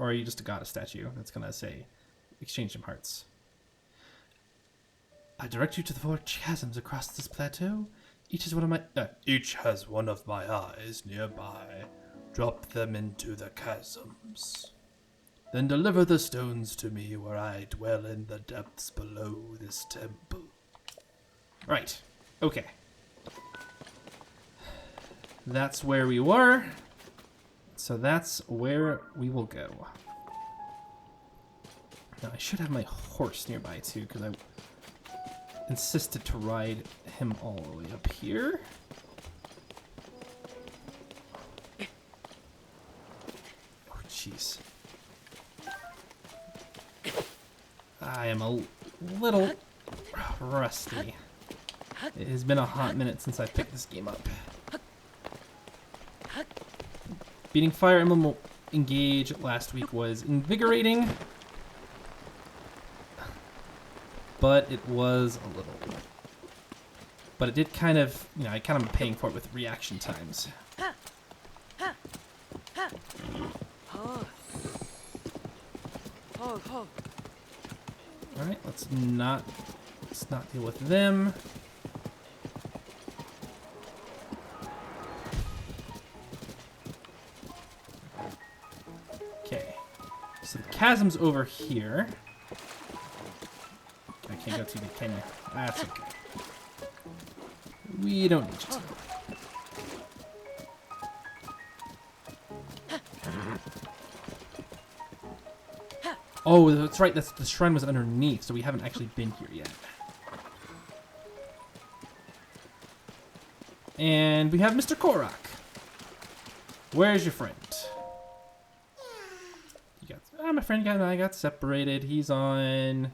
Or are you just a goddess statue that's gonna say, exchange some hearts? I direct you to the 4 chasms across this plateau. Each has one of my eyes nearby. Drop them into the chasms. Then deliver the stones to me where I dwell in the depths below this temple. Right. Okay. That's where we were. So that's where we will go. Now I should have my horse nearby too, because I insisted to ride him all the way up here. Oh, jeez. I am a little rusty. It has been a hot minute since I picked this game up. Beating Fire Emblem Engage last week was invigorating, but it was a little. But it did kind of, you know, I kind of am paying for it with reaction times. Alright, let's not deal with them. Okay. So the chasm's over here. I can't go too deep, can you? That's okay. We don't need you to. Oh, that's right. That's the shrine was underneath, so we haven't actually been here yet. And we have Mr. Korok. Where's your friend? You got, my friend and I got separated. He's on.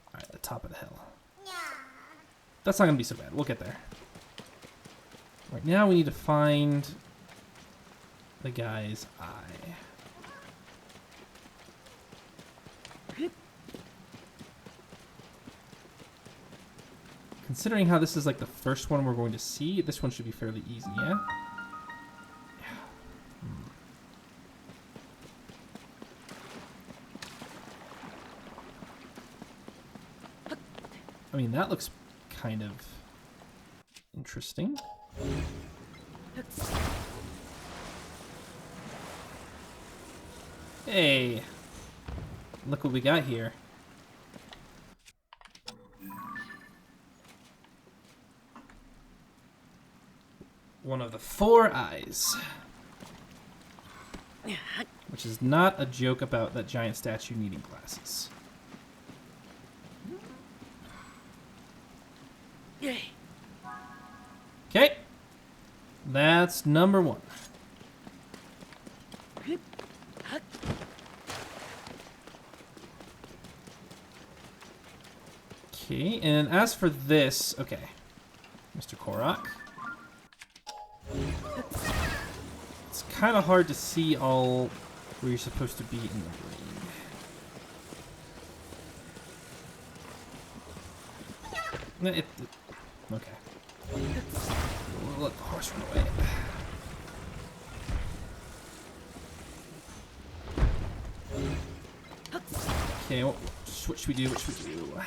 All right, the top of the hill. That's not gonna be so bad. We'll get there. Right now, we need to find the guy's eye. Considering how this is like the first one we're going to see, this one should be fairly easy, yeah? I mean, that looks kind of interesting. Hey, look what we got here. One of the 4 eyes. Which is not a joke about that giant statue needing glasses. Okay. That's number 1. Okay, and as for this, okay. Mr. Korok. It's kind of hard to see all where you're supposed to be in the ring. Okay. We'll let the horse run away. Okay, what should we do? What should we do?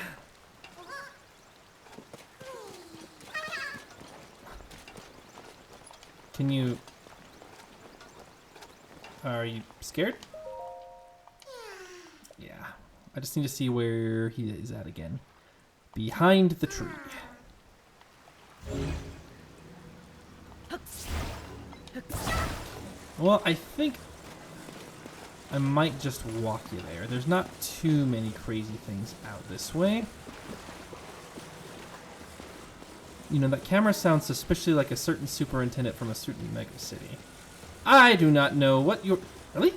Can you... Are you scared? Yeah. I just need to see where he is at again. Behind the tree. Well, I think I might just walk you there. There's not too many crazy things out this way. You know, that camera sounds suspiciously like a certain superintendent from a certain mega city. I do not know what you're... Really?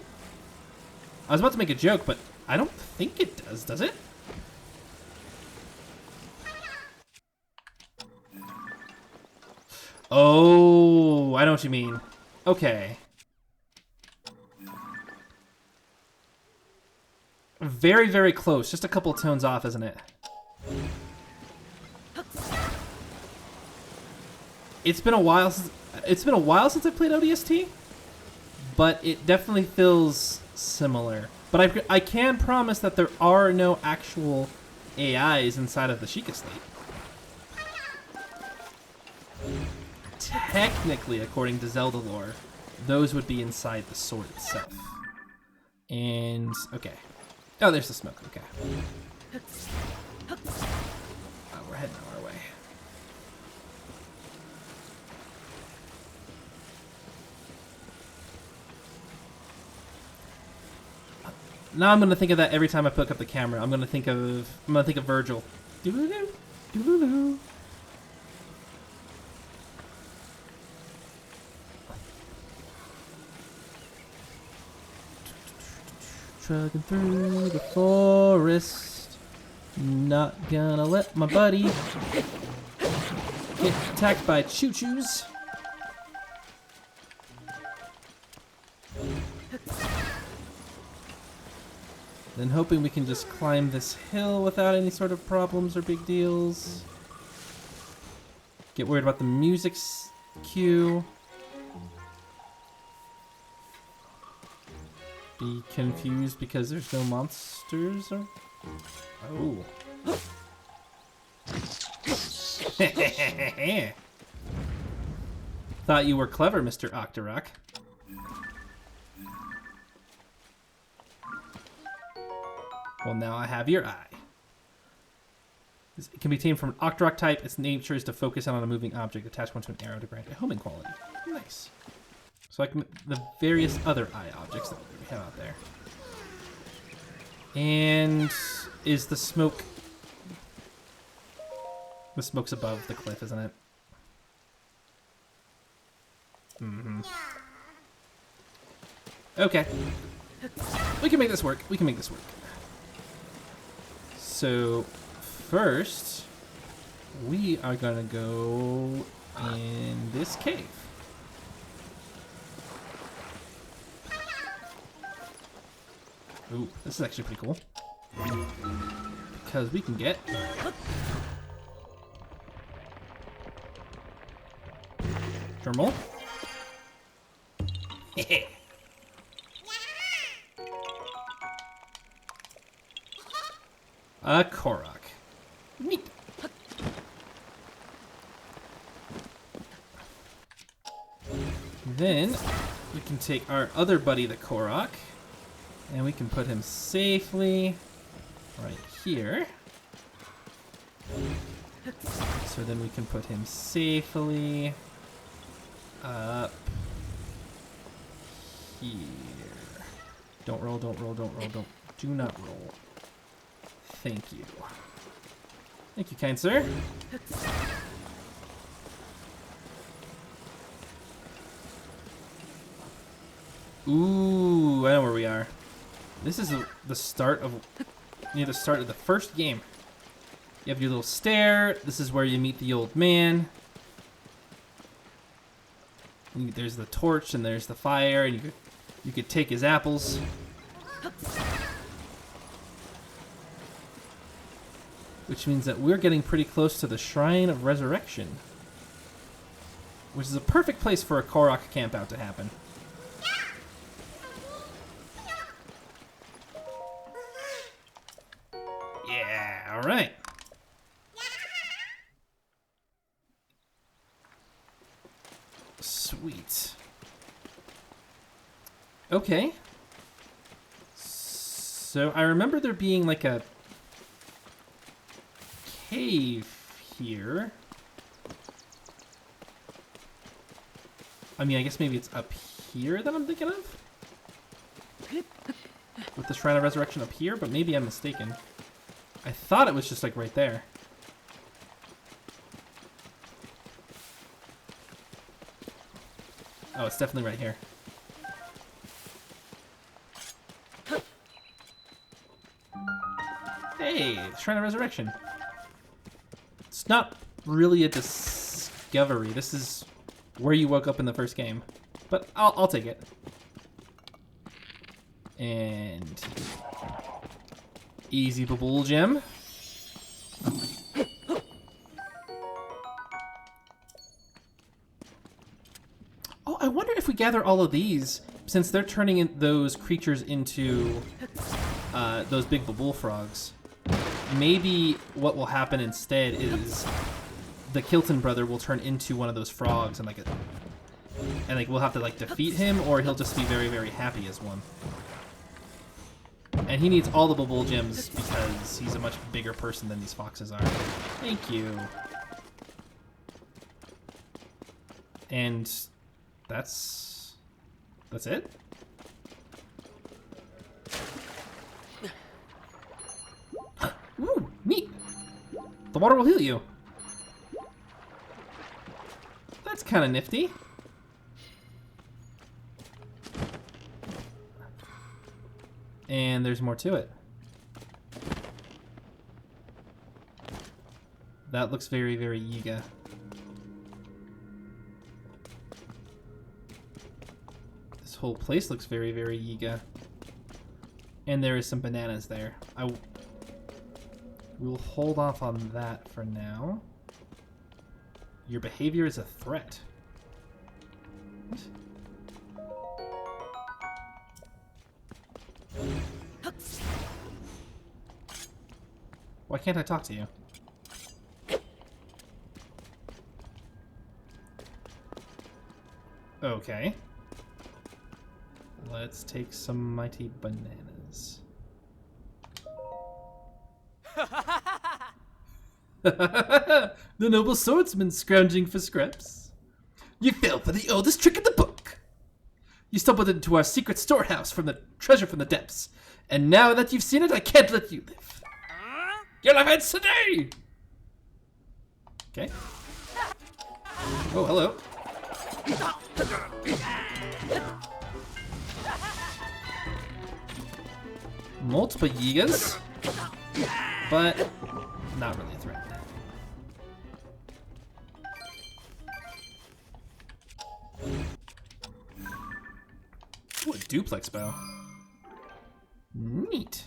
I was about to make a joke, but I don't think it does it? Oh, I know what you mean. Okay. Very, very close. Just a couple tones off, isn't it? It's been a while since I played ODST, but it definitely feels similar. But I can promise that there are no actual AIs inside of the Sheikah Slate. Technically, according to Zelda lore, those would be inside the sword itself. And, okay. Oh, there's the smoke, okay. Oh, we're heading on our way. Now I'm gonna think of that every time I pick up the camera. I'm gonna think of Virgil. Doo-doo-doo, doo-doo-doo. Trucking through the forest, not gonna let my buddy get attacked by choo-choos. Then hoping we can just climb this hill without any sort of problems or big deals. Get worried about the music cue. Be confused because there's no monsters or... Oh. Thought you were clever, Mr. Octorok. Well, now I have your eye. It can be tamed from an Octorok type. Its nature is to focus on a moving object. Attach one to an arrow to grant a homing quality. Nice. So I can the various other eye objects that we have out there. And is the smoke... The smoke's above the cliff, isn't it? Mm-hmm. Okay. We can make this work. We can make this work. So, first, we are gonna go in this cave. Ooh, this is actually pretty cool. Because we can get... Thermal. A Korok. Neat. Then we can take our other buddy, the Korok, and we can put him safely right here. So then we can put him safely up here. Don't roll, don't roll, don't roll, don't. Do not roll. Thank you. Thank you, kind sir. Ooh, I know where we are. This is the start of near the start of the first game. You have your little stair. This is where you meet the old man. There's the torch and there's the fire, and you could take his apples. Which means that we're getting pretty close to the Shrine of Resurrection, which is a perfect place for a Korok campout to happen. Yeah, all right. Sweet. Okay. So I remember there being like a cave here. I mean, I guess maybe it's up here that I'm thinking of? With the Shrine of Resurrection up here, but maybe I'm mistaken. I thought it was just like right there. Oh, it's definitely right here. Hey, the Shrine of Resurrection. It's not really a discovery. This is where you woke up in the first game. But I'll take it. And... easy Babul gem. Oh, I wonder if we gather all of these since they're turning in those creatures into those big Babul frogs, maybe what will happen instead is the Kilton brother will turn into one of those frogs and like we'll have to like defeat him, or he'll just be very, very happy as one. And he needs all the Babul gems because he's a much bigger person than these foxes are. Thank you. And that's it? Ooh, neat. The water will heal you. That's kind of nifty. And there's more to it. That looks very, very Yiga. This whole place looks very, very Yiga. And there is some bananas there. We'll hold off on that for now. Your behavior is a threat. What? Why can't I talk to you? Okay. Let's take some mighty bananas. The noble swordsman scrounging for scraps. You fell for the oldest trick in the book. You stumbled into our secret storehouse from the treasure from the depths, and now that you've seen it, I can't let you live. You'll have it today! Okay. Oh, hello. Multiple Yigas, but not really a threat. Ooh, a duplex bow. Neat.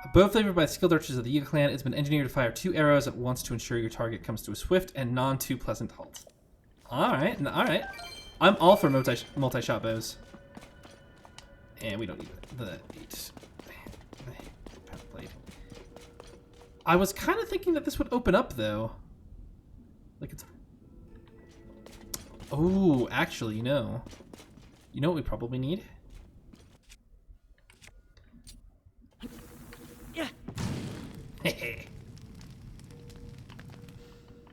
A bow flavored by skilled archers of the Yiga clan, it's been engineered to fire 2 arrows at once to ensure your target comes to a swift and non-too-pleasant halt. Alright, alright. I'm all for multi-shot bows. And we don't need the 8. Blade. I was kind of thinking that this would open up, though. Like it's... Oh, actually, you know what we probably need? Yeah.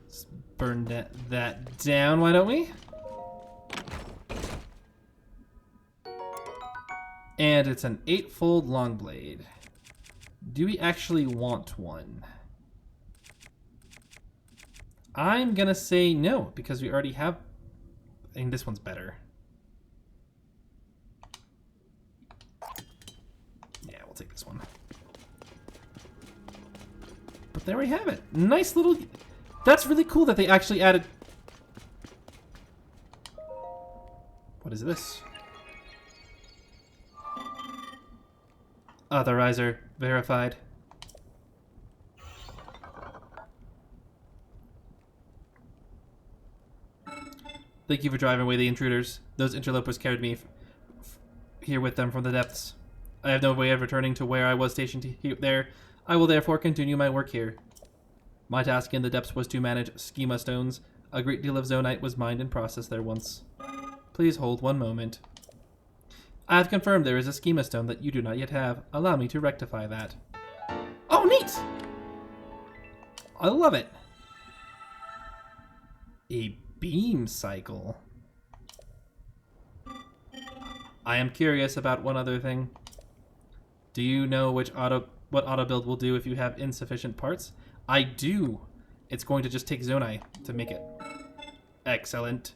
Let's burn that down, why don't we? And it's an 8-fold long blade. Do we actually want one? I'm gonna say no, because we already have... I think this one's better. Yeah, we'll take this one. But there we have it. Nice little... That's really cool that they actually added... What is this? Authorizer verified. Thank you for driving away the intruders. Those interlopers carried me here with them from the depths. I have no way of returning to where I was stationed there. I will therefore continue my work here. My task in the depths was to manage schema stones. A great deal of zonite was mined and processed there once. Please hold one moment. I have confirmed there is a schema stone that you do not yet have. Allow me to rectify that. Oh, neat! I love it. A beam cycle. I am curious about one other thing. Do you know what auto build will do if you have insufficient parts? I do. It's going to just take zonite to make it. Excellent.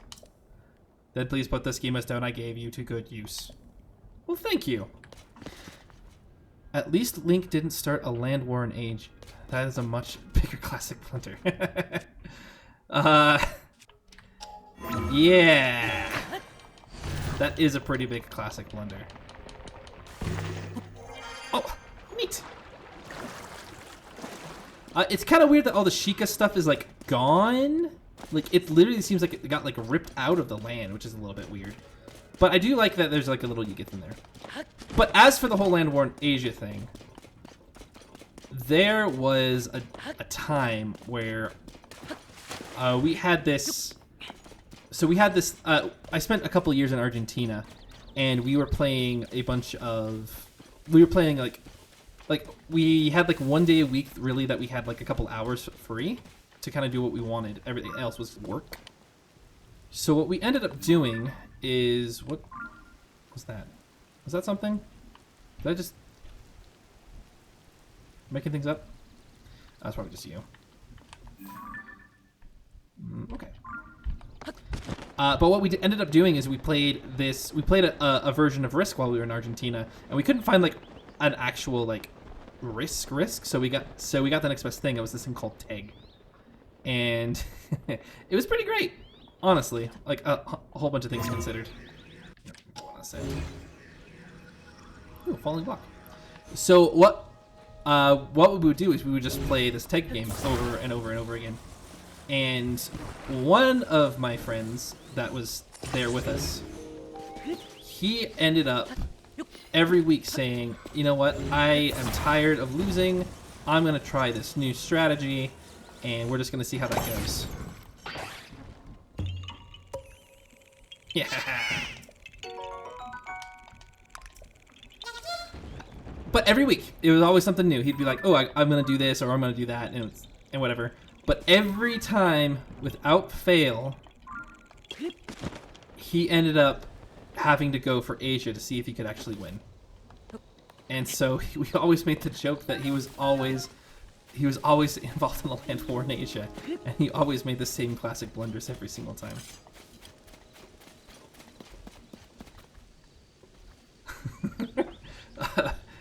Then please put the schema stone I gave you to good use. Well, thank you. At least Link didn't start a land war in age. That is a much bigger classic blunder. Yeah. That is a pretty big classic blunder. Oh, neat. It's kind of weird that all the Sheikah stuff is like gone Like, it literally seems like it got, like, ripped out of the land, which is a little bit weird. But I do like that there's, like, a little Yiga in there. But as for the whole Land War in Asia thing, there was a time where we had this... So we had this... I spent a couple years in Argentina, and we were playing a bunch of... We were playing, like we had, like, 1 day a week, really, that we had, like, a couple hours free to kind of do what we wanted. Everything else was work. So what we ended up doing is... What was that? Was that something? Did I just... Making things up? That's probably just you. Okay. But what we ended up doing is we played a version of Risk while we were in Argentina, and we couldn't find, like, an actual, like, risk, so we got the next best thing. It was this thing called Teg, and it was pretty great, honestly. Like, a whole bunch of things considered. Hold on a sec. Ooh, falling block. So what we would do is we would just play this Teg game over and over and over again. And one of my friends that was there with us, he ended up every week saying, you know what, I am tired of losing. I'm going to try this new strategy, and we're just going to see how that goes. Yeah. But every week, it was always something new. He'd be like, oh, I'm going to do this, or I'm going to do that, and whatever. But every time, without fail, he ended up having to go for Asia to see if he could actually win. And so we always made the joke that he was always involved in the land war in Asia, and he always made the same classic blunders every single time.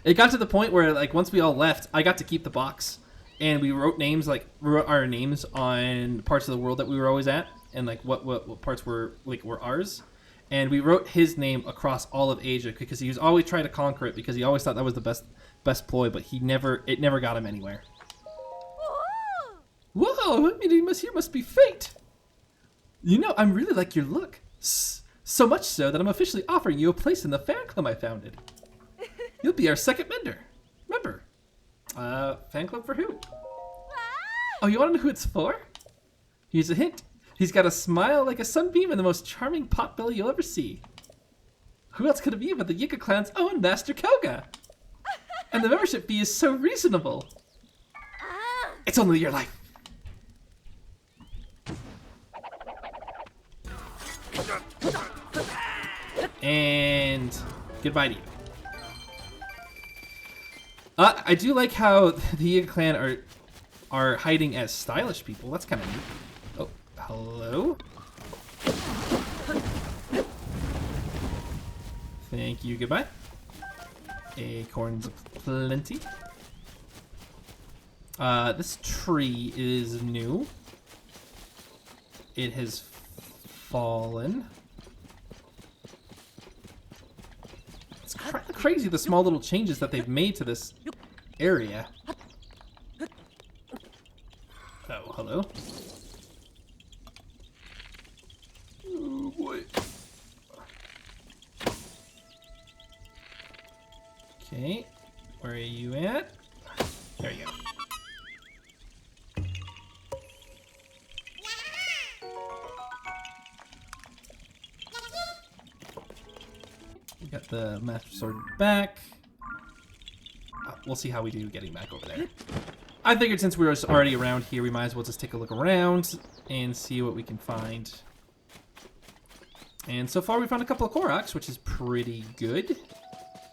It got to the point where, like, once we all left, I got to keep the box, and we wrote our names on parts of the world that we were always at, and, like, what parts were ours. And we wrote his name across all of Asia because he was always trying to conquer it, because he always thought that was the best ploy, but it never got him anywhere. Whoa! I mean, here must be fate. You know, I'm really like your look. So much so that I'm officially offering you a place in the fan club I founded. You'll be our second member. Fan club for who? Oh, you want to know who it's for? Here's a hint. He's got a smile like a sunbeam and the most charming potbelly you'll ever see. Who else could it be but the Yiga clan's own Master Koga? And the membership fee is so reasonable. It's only your life. And goodbye to you. I do like how the Yiga clan are hiding as stylish people. That's kind of neat. Oh, hello? Thank you, goodbye. Acorns aplenty. This tree is new. It has fallen. It's crazy the small little changes that they've made to this area. Oh, hello. Oh boy. Okay, where are you at? There you go. We got the Master Sword back. We'll see how we do getting back over there. I figured since we were already around here, we might as well just take a look around and see what we can find. And so far we found a couple of Koroks, which is pretty good.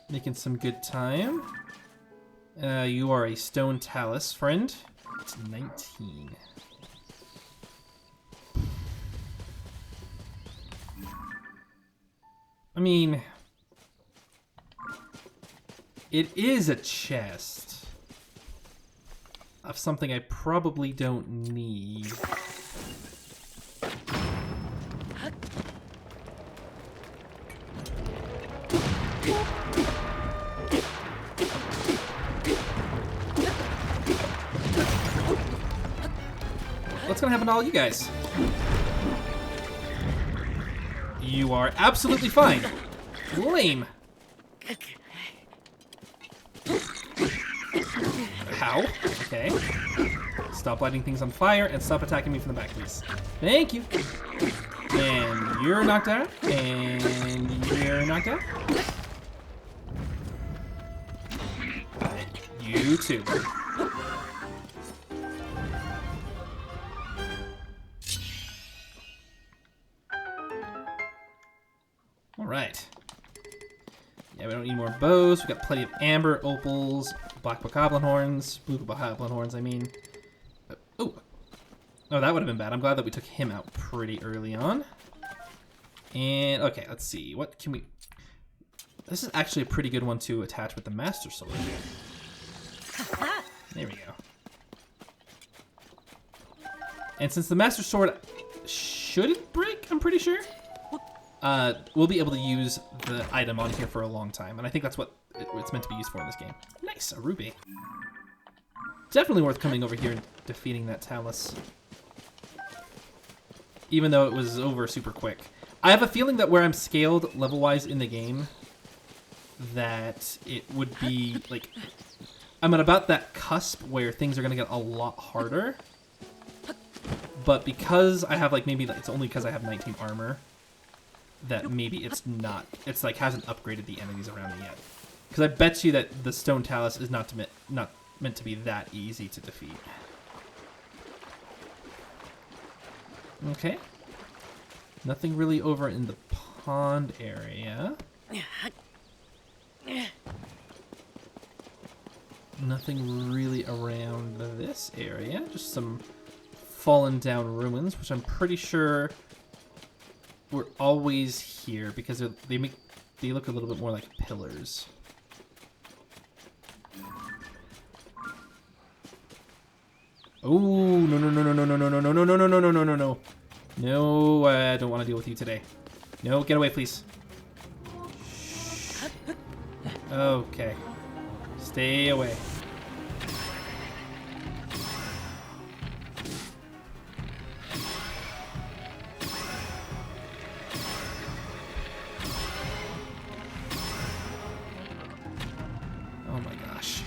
Making some good time. You are a stone Tallus, friend. It's 19. I mean, it is a chest of something I probably don't need. What's gonna happen to all you guys? You are absolutely fine. Lame. How? Okay. Stop lighting things on fire and stop attacking me from the back, please. Thank you. And you're knocked out. And you're knocked out. You too. All right. Yeah, we don't need more bows. We got plenty of amber opals, black bokoblin horns, blue bokoblin horns, I mean. Oh, that would have been bad. I'm glad that we took him out pretty early on. And, okay, let's see. What can we... This is actually a pretty good one to attach with the Master Sword. There we go. And since the Master Sword shouldn't break, I'm pretty sure, we'll be able to use the item on here for a long time. And I think that's what it's meant to be used for in this game. Nice, a ruby. Definitely worth coming over here and defeating that Tallus. Even though it was over super quick. I have a feeling that where I'm scaled level-wise in the game, that it would be, like... I'm at about that cusp where things are going to get a lot harder. But because I have, like, maybe it's only because I have 19 armor, that maybe it's not... It's, like, hasn't upgraded the enemies around me yet. Because I bet you that the Stone Tallus is not meant to be that easy to defeat. Okay. Nothing really over in the pond area. Nothing really around this area. Just some fallen down ruins, which I'm pretty sure were always here because they look a little bit more like pillars. Oh, no, no, no, no, no, no, no, no, no, no, no, no, no, no, no, no, no. No, I don't want to deal with you today. No, get away, please. Okay. Stay away. Oh my gosh.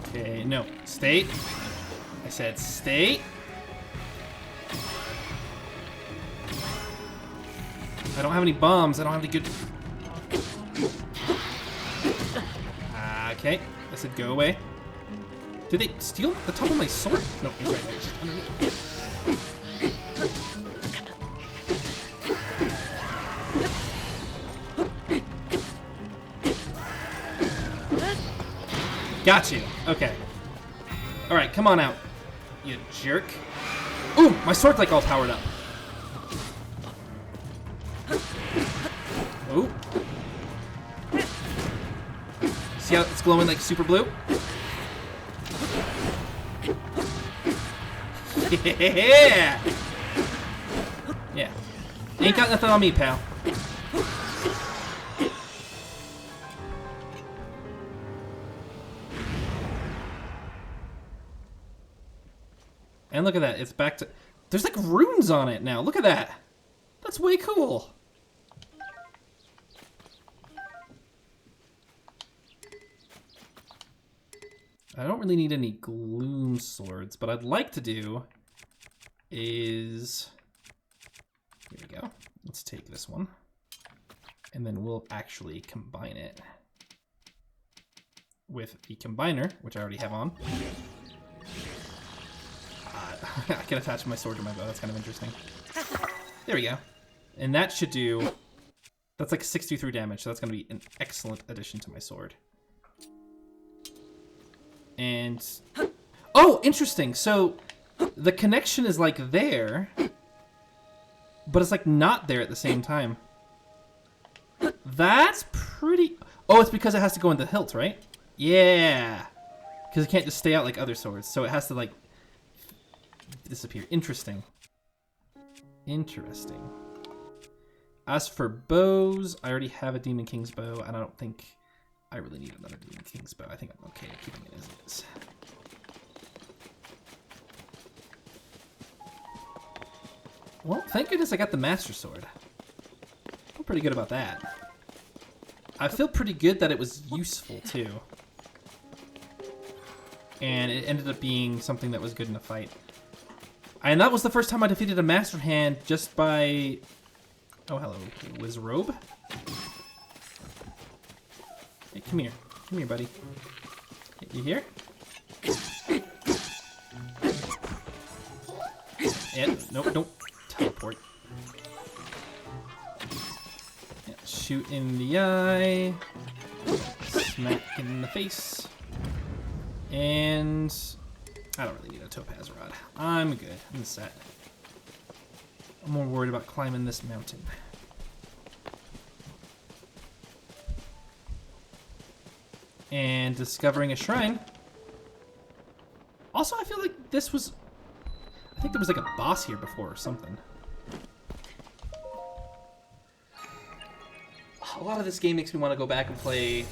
Okay, no. Stay. I said stay. I don't have any bombs. I don't have any good... Okay. I said go away. Did they steal the top of my sword? No, he's right there. Just underneath. Got you. Okay. Alright, come on out, you jerk. Ooh, my sword's like all powered up. Ooh. See how it's glowing like super blue? Yeah! Yeah. Ain't got nothing on me, pal. And look at that, it's back to... There's like runes on it now, look at that! That's way cool! I don't really need any Gloom swords, but I'd like to do is... Here we go. Let's take this one. And then we'll actually combine it with the combiner, which I already have on. I can attach my sword to my bow. That's kind of interesting. There we go. And that should do... That's like 63 damage, so that's going to be an excellent addition to my sword. And... Oh, interesting. So, the connection is like there, but it's like not there at the same time. That's pretty... Oh, it's because it has to go in the hilt, right? Yeah. Because it can't just stay out like other swords, so it has to like... disappear. Interesting. Interesting. As for bows, I already have a Demon King's bow, and I don't think I really need another Demon King's bow. I think I'm okay keeping it as it is. Well, thank goodness I got the Master Sword. I feel pretty good about that. I feel pretty good that it was useful, too. And it ended up being something that was good in a fight. And that was the first time I defeated a Master Hand just by... Oh, hello. Wizrobe? Hey, come here. Come here, buddy. You here? Yeah, nope, don't teleport. Yeah, shoot in the eye. Smack in the face. And I don't really need a topaz rod. I'm good. I'm set. I'm more worried about climbing this mountain. And discovering a shrine. Also, I feel like this was... I think there was like a boss here before or something. A lot of this game makes me want to go back and play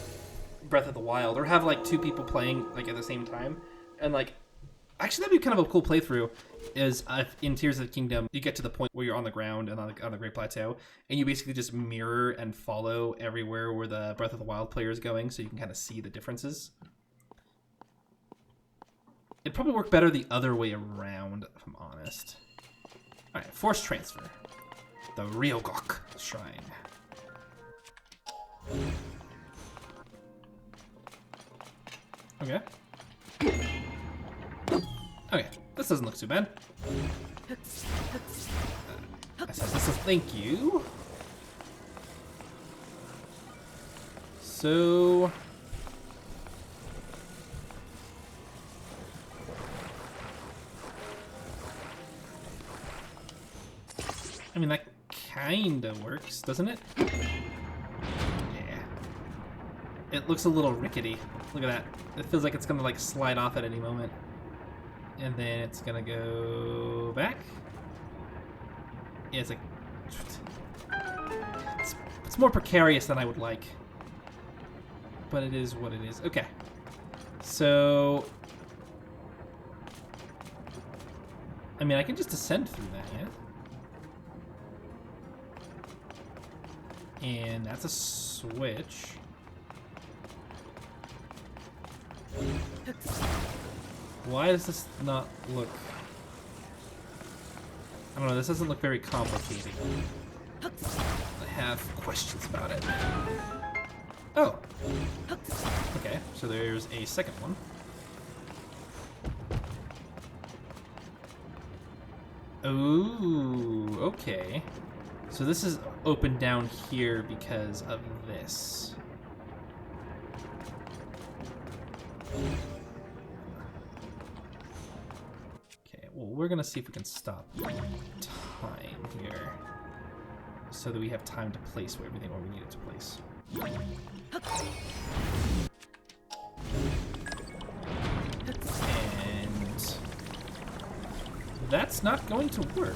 Breath of the Wild, or have like two people playing like at the same time. And like, actually that'd be kind of a cool playthrough, is in Tears of the Kingdom, you get to the point where you're on the ground and on the Great Plateau, and you basically just mirror and follow everywhere where the Breath of the Wild player is going, so you can kind of see the differences. It'd probably work better the other way around, if I'm honest. Alright, Force Transfer. The Riogok Shrine. Okay. Okay, this doesn't look too bad. I said this is thank you. So... I mean, that kinda works, doesn't it? Yeah. It looks a little rickety. Look at that. It feels like it's gonna like slide off at any moment. And then it's gonna go back. Yeah, it's like... It's more precarious than I would like. But it is what it is. Okay. So... I mean, I can just descend through that, yeah? And that's a switch. Why does this not look... I don't know, this doesn't look very complicated. I have questions about it. Oh! Okay, so there's a second one. Ooh, okay. So this is open down here because of this. Okay, well, we're gonna see if we can stop time here so that we have time to place everything where we need it to place. And that's not going to work.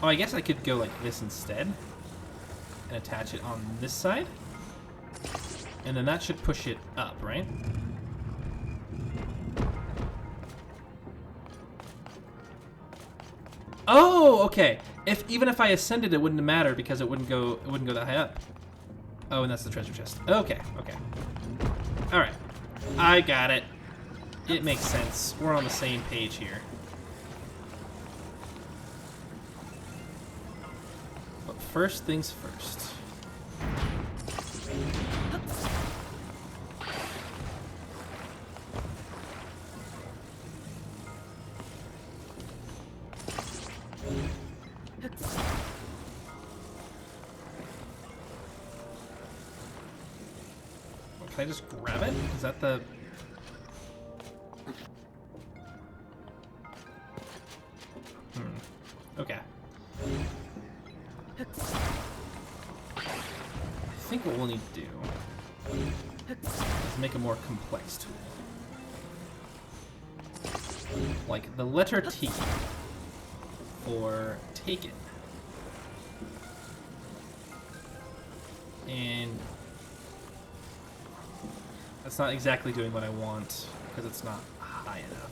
Oh, I guess I could go like this instead and attach it on this side. And then that should push it up, right? Oh, okay. Even if I ascended, it wouldn't matter because it wouldn't go that high up. Oh, and that's the treasure chest. Okay, okay. All right. I got it. It makes sense. We're on the same page here. But first things first. Can I just grab it? Is that the... Okay. I think what we'll need to do is make a more complex tool. like the letter T for taken. And that's not exactly doing what I want because it's not high enough.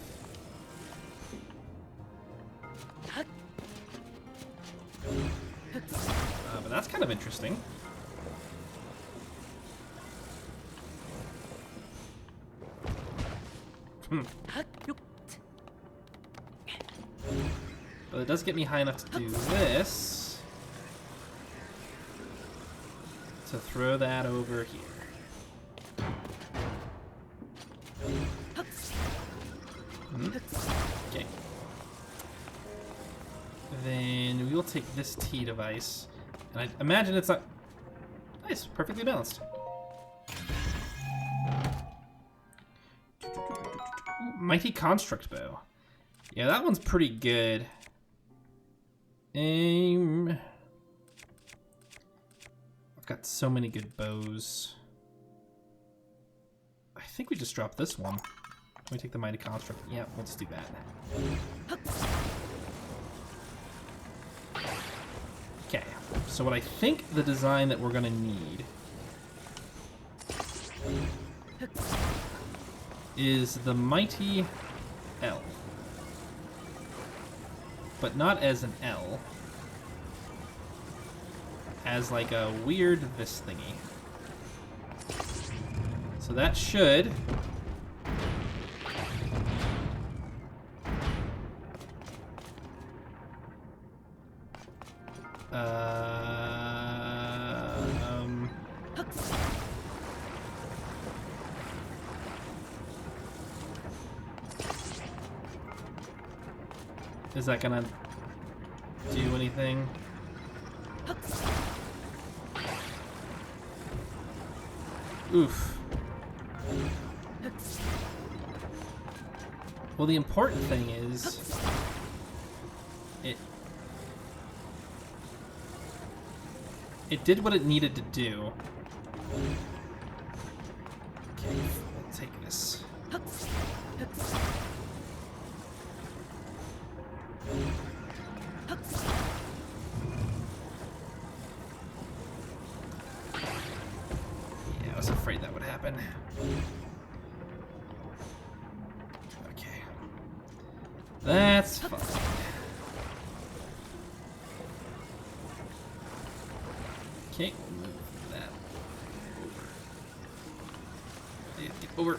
But that's kind of interesting. But it does get me high enough to do this. To throw that over here. Okay. Then we'll take this T device. And I imagine it's not... Nice, perfectly balanced. Mighty Construct Bow. Yeah, that one's pretty good. I've got so many good bows. I think we just dropped this one. Can we take the Mighty Construct? Yeah, we'll just do that. Okay, so what I think the design that we're gonna need is the Mighty L. But not as an L. As like a weird this thingy. So that should... Is that gonna do anything? Oof. Well, the important thing is it did what it needed to do. Okay, we'll take this. Yeah, I was afraid that would happen. Okay. That's fine. Okay, move that over. Get over.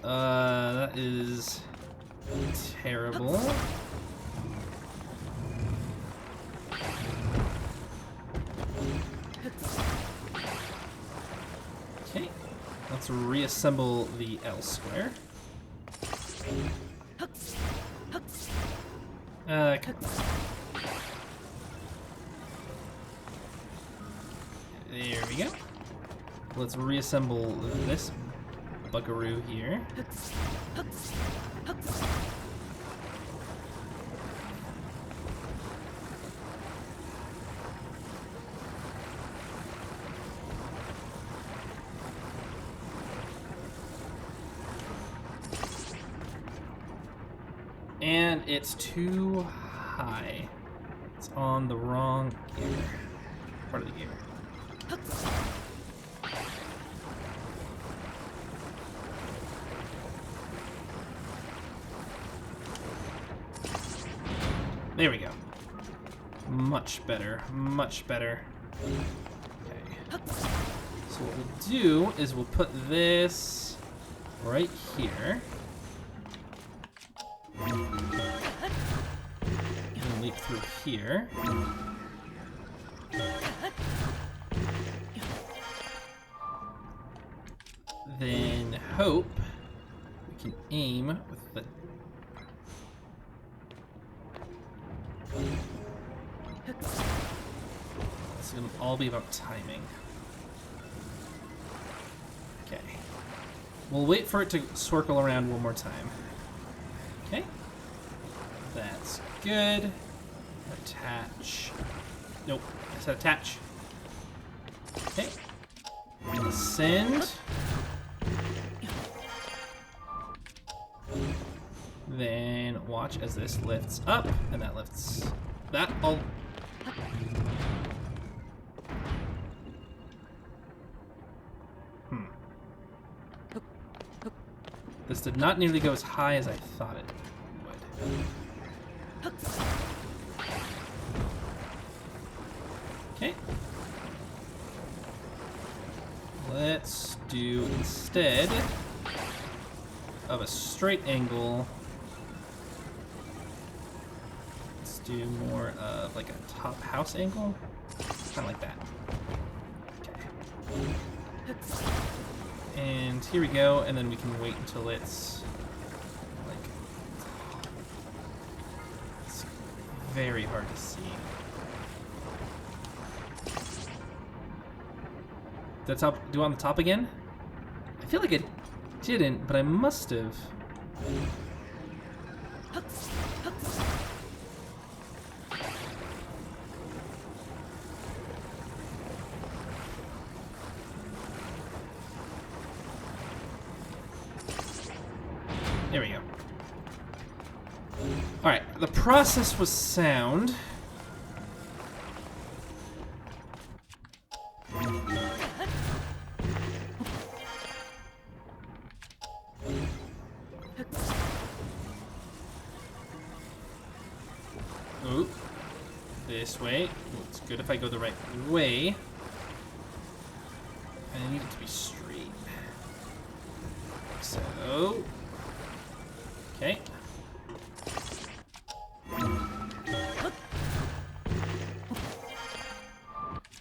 That is terrible. Okay, let's reassemble the L square. Okay. There we go. Let's reassemble this buckaroo here. And it's too high. It's on the wrong gear. Part of the gear. There we go. Much better, much better. Okay. So what we'll do is we'll put this right here. And leap through here. Then hope we can aim with the... It's gonna all be about timing. Okay. We'll wait for it to circle around one more time. Okay. That's good. Attach. Nope. I said attach. Okay. Ascend. watch as this lifts up, and that lifts that all. This did not nearly go as high as I thought it would. Okay. Let's do, instead of a straight angle, let's do more of like a top house angle. Kind of like that. Okay. And here we go, and then we can wait until it's like, it's very hard to see. Did I do on the top again? I feel like it didn't, but I must have. There we go. Alright, the process was sound. Ooh. This way. Ooh, it's good if I go the right way. I need it to be straight. So... Okay.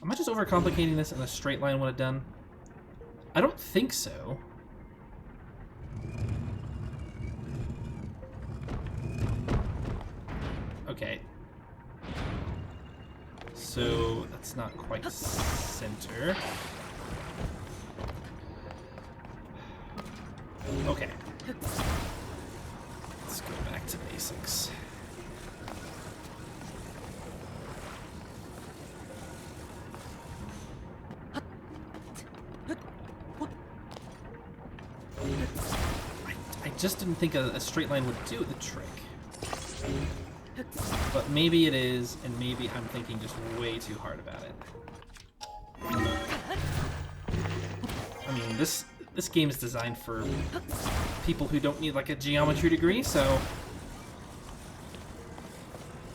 Am I just overcomplicating this and a straight line would have done? I don't think so. Okay. So that's not quite center. Okay. Let's go back to basics. I just didn't think a straight line would do the trick. But maybe it is, and maybe I'm thinking just way too hard about it. I mean, this game is designed for people who don't need like a geometry degree, so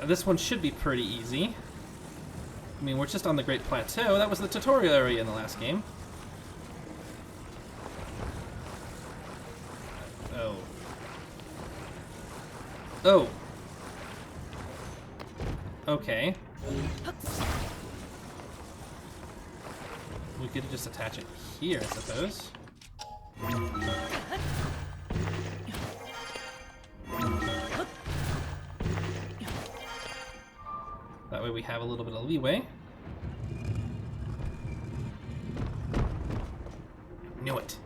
this one should be pretty easy. I mean, we're just on the Great Plateau. That was the tutorial area in the last game. Oh. Oh. Okay. We could just attach it here, I suppose. That way we have a little bit of leeway. Knew it.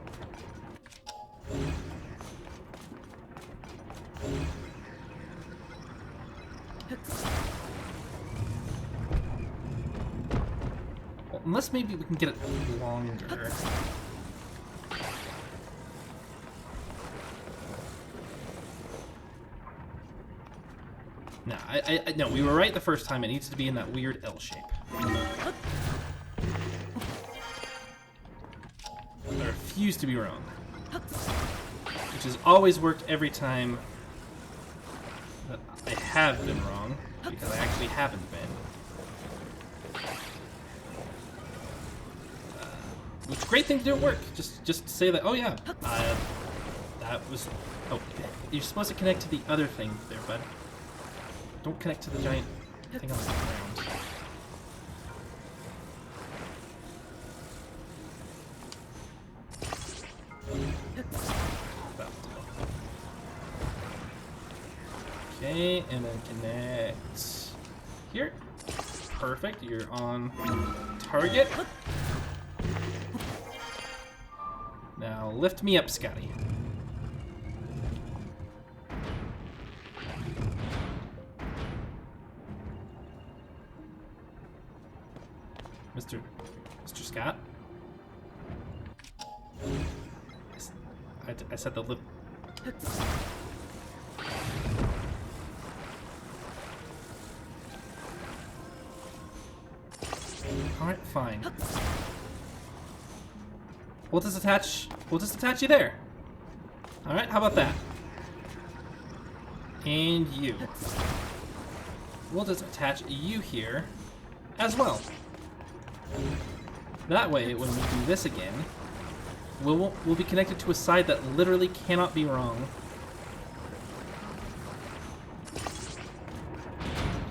Well, unless maybe we can get it longer. No, no, we were right the first time. It needs to be in that weird L shape. I refuse to be wrong. Which has always worked every time that I have been wrong, because I actually haven't been. Which is a great thing to do at work. Just say that, oh yeah, that was... Oh, you're supposed to connect to the other thing there, bud. Don't connect to the giant thing on the ground. Okay, and then connect here. Perfect, you're on target. Now lift me up, Scotty. Mr. Scott? I said the lift. Alright, fine. We'll just attach you there. Alright, how about that? And you. We'll just attach you here as well. That way, when we do this again, we'll be connected to a side that literally cannot be wrong.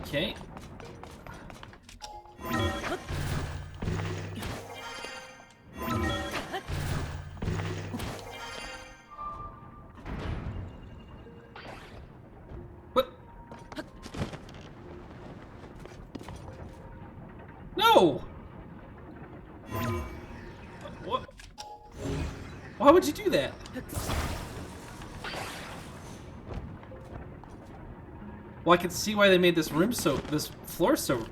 Okay. What? No! What? Why would you do that? Well, I can see why they made this room so, this floor so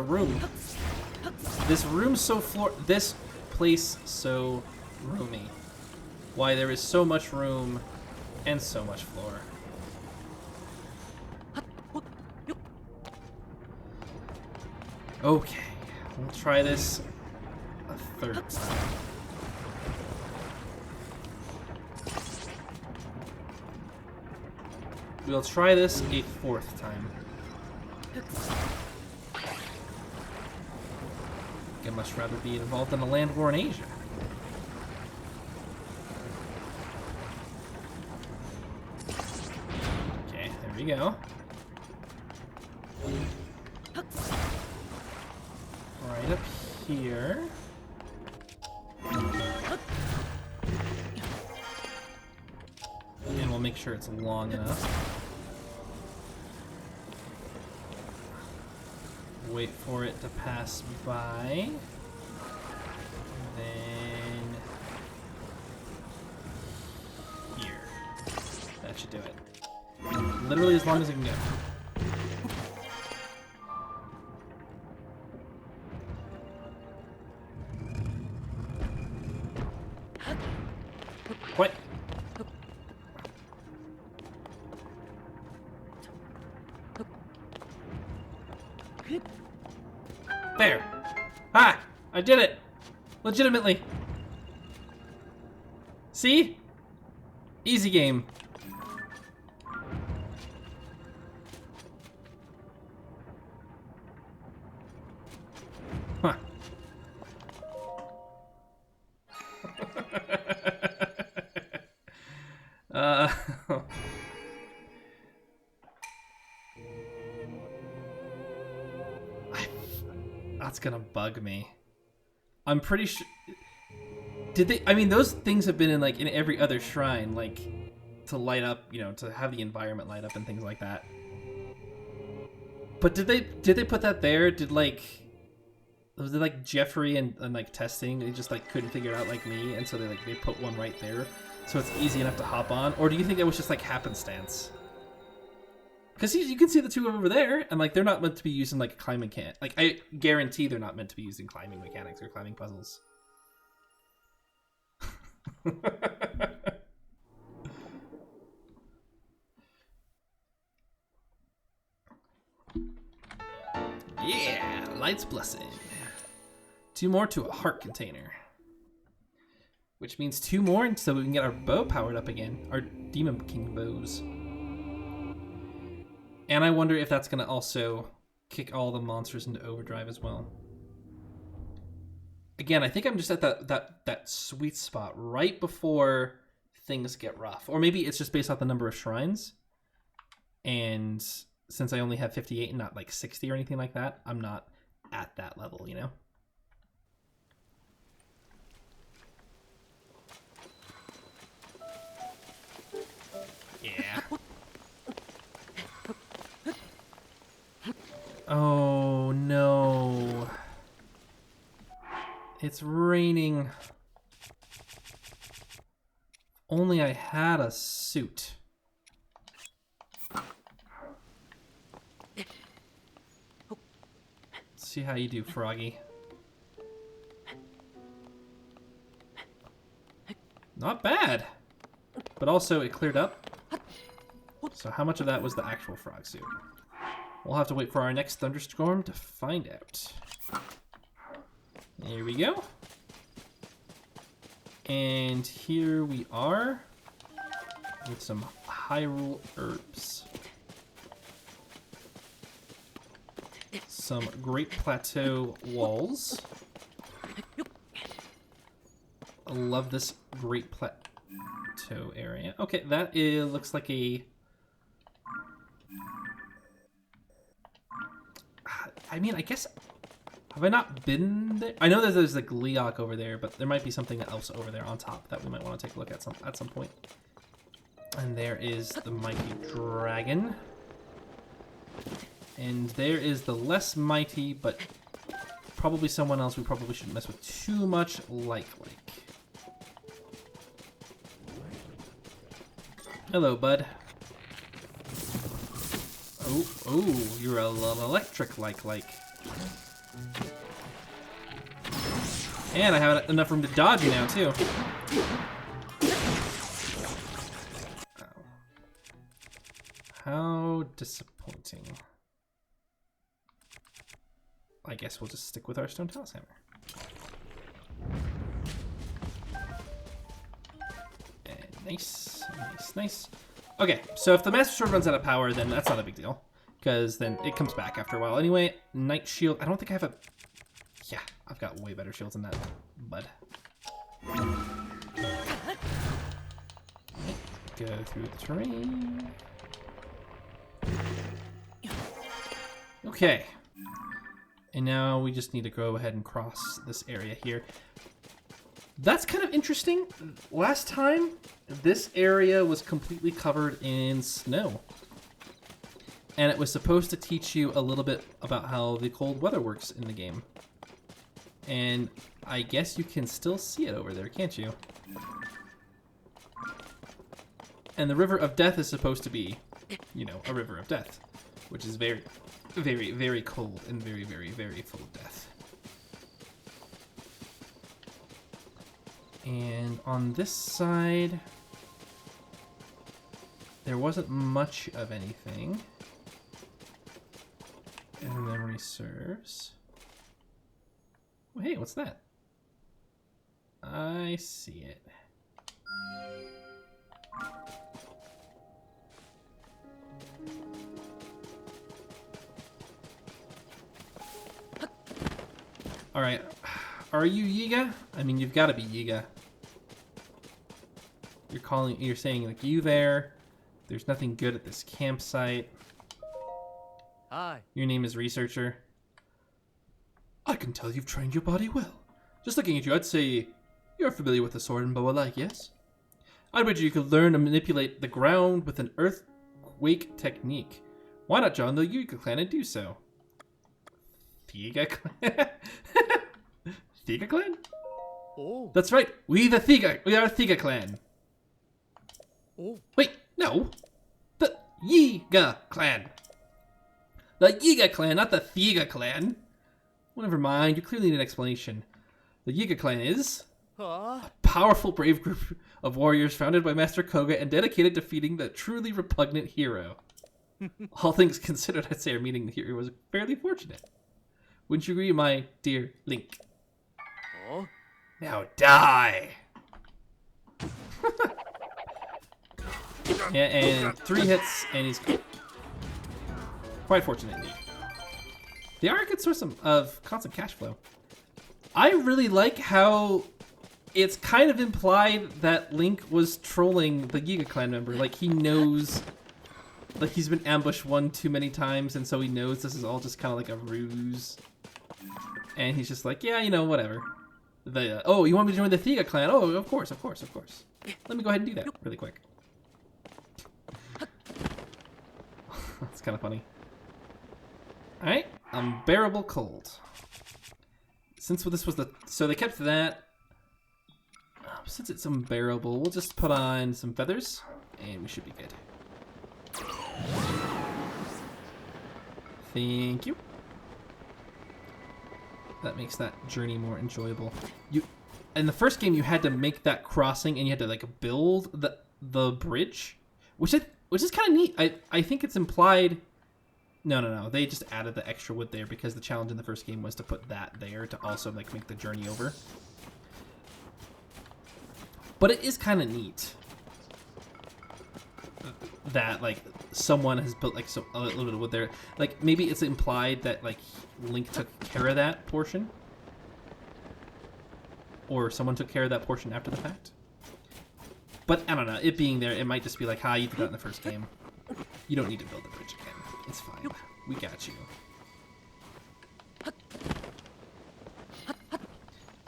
roomy. This place so roomy. Why there is so much room and so much floor. Okay, we'll try this a third time. We'll try this a fourth time. I'd much rather be involved in a land war in Asia. Okay, there we go. Right up here. And we'll make sure it's long enough. Wait for it to pass by. Then here. That should do it. Literally as long as it can go. What? There! Ah! I did it! Legitimately! See? Easy game. Huh. That's gonna bug me. I'm pretty sure. Did they? I mean, those things have been in like in every other shrine, like to light up, you know, to have the environment light up and things like that. But did they put that there? Was it like Jeffrey and like testing? They just like couldn't figure it out like me, and so they put one right there, so it's easy enough to hop on. Or do you think that was just like happenstance? Because you can see the two over there, and like they're not meant to be using like climbing mechanics. Like I guarantee they're not meant to be using climbing mechanics or climbing puzzles. Yeah, Light's Blessing. 2 more to a heart container. Which means 2 more so we can get our bow powered up again. Our Demon King bows. And I wonder if that's going to also kick all the monsters into overdrive as well. Again, I think I'm just at that sweet spot right before things get rough. Or maybe it's just based off the number of shrines. And since I only have 58 and not like 60 or anything like that, I'm not at that level, you know? Yeah. Oh no. It's raining. Only I had a suit. Let's see how you do, Froggy. Not bad. But also it cleared up. So how much of that was the actual frog suit? We'll have to wait for our next thunderstorm to find out. There we go. And here we are with some Hyrule herbs. Some Great Plateau walls. I love this Great Plateau area. Okay, that looks like a... I mean, I guess... Have I not been there? I know that there's like Riogok over there, but there might be something else over there on top that we might want to take a look at some point. And there is the mighty dragon. And there is the less mighty, but probably someone else we probably shouldn't mess with too much, like. Hello, bud. Oh, you're a little electric like. And I have enough room to dodge you now, too. Oh. How disappointing. I guess we'll just stick with our stone Tallus hammer. And nice, nice. Okay, so if the Master Sword runs out of power, then that's not a big deal. Because then it comes back after a while. Anyway, Night Shield. I don't think I have a... Yeah, I've got way better shields than that, bud. Go through the terrain. Okay. And now we just need to go ahead and cross this area here. That's kind of interesting. Last time, this area was completely covered in snow. And it was supposed to teach you a little bit about how the cold weather works in the game. And I guess you can still see it over there, can't you? And the River of Death is supposed to be, you know, a river of death. Which is very, very, very cold and very, very, very full of death. And on this side, there wasn't much of anything. If memory serves. Oh, hey, what's that? I see it. All right, are you Yiga? I mean, you've got to be Yiga. You're saying like you there. There's nothing good at this campsite. Hi. Your name is Researcher. I can tell you've trained your body well. Just looking at you, I'd say you're familiar with the sword and bow alike, yes? I bet you could learn to manipulate the ground with an earthquake technique. Why not join the Yiga clan and do so? Yiga clan? Yiga clan? Oh. That's right, we are Yiga clan. Oh. Wait, no. The Yiga clan. The Yiga clan, not the Yiga clan. Well, never mind, you clearly need an explanation. The Yiga clan is Huh? a powerful, brave group of warriors founded by Master Koga and dedicated to defeating the truly repugnant hero. All things considered, I'd say our meeting here was fairly fortunate. Wouldn't you agree, my dear Link? Oh. Now die! Yeah, and 3 hits, and he's gone. Quite fortunate indeed. They are a good source of constant cash flow. I really like how it's kind of implied that Link was trolling the Yiga clan member. Like, he knows, like, he's been ambushed one too many times, and so he knows this is all just kind of like a ruse. And he's just like, yeah, you know, whatever. Oh, you want me to join the Yiga clan? Oh, of course. Let me go ahead and do that really quick. That's kind of funny. Alright, unbearable cold. Since this was so they kept that. Since it's unbearable, we'll just put on some feathers, and we should be good. Thank you. That makes that journey more enjoyable. In the first game, you had to make that crossing, and you had to like build the bridge, which is kind of neat. I think it's implied No. They just added the extra wood there because the challenge in the first game was to put that there to also like make the journey over. But it is kind of neat that like someone has built like a little bit of wood there. Like maybe it's implied that like Link took care of that portion, or someone took care of that portion after the fact. But I don't know. It being there, it might just be like, "Hi, you did that in the first game. You don't need to build the bridge again. It's fine. We got you."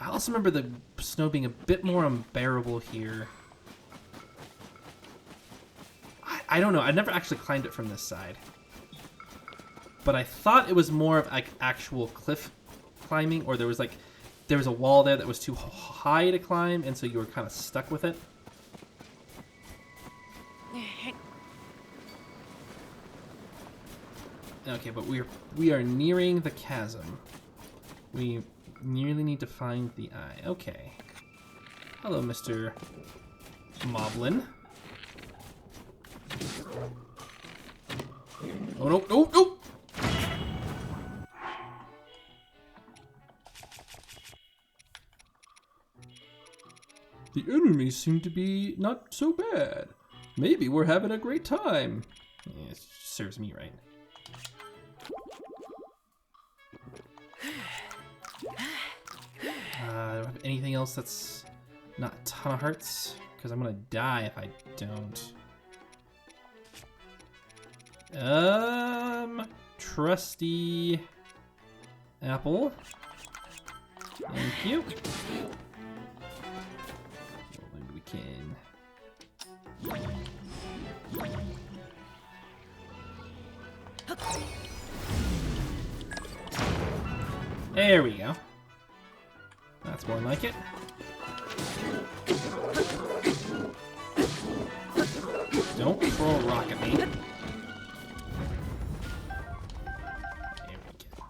I also remember the snow being a bit more unbearable here. I don't know. I never actually climbed it from this side. But I thought it was more of like actual cliff climbing, or there was a wall there that was too high to climb, and so you were kind of stuck with it. Okay, but we are nearing the chasm. We nearly need to find the eye. Okay. Hello, Mr. Moblin. Oh no, no, no! The enemies seem to be not so bad. Maybe we're having a great time. Yeah, it serves me right. Do I have anything else that's not a ton of hearts? Because I'm gonna die if I don't. Trusty apple. Thank you. Maybe we can. There we go. That's more like it. Don't throw a rock at me. There we go.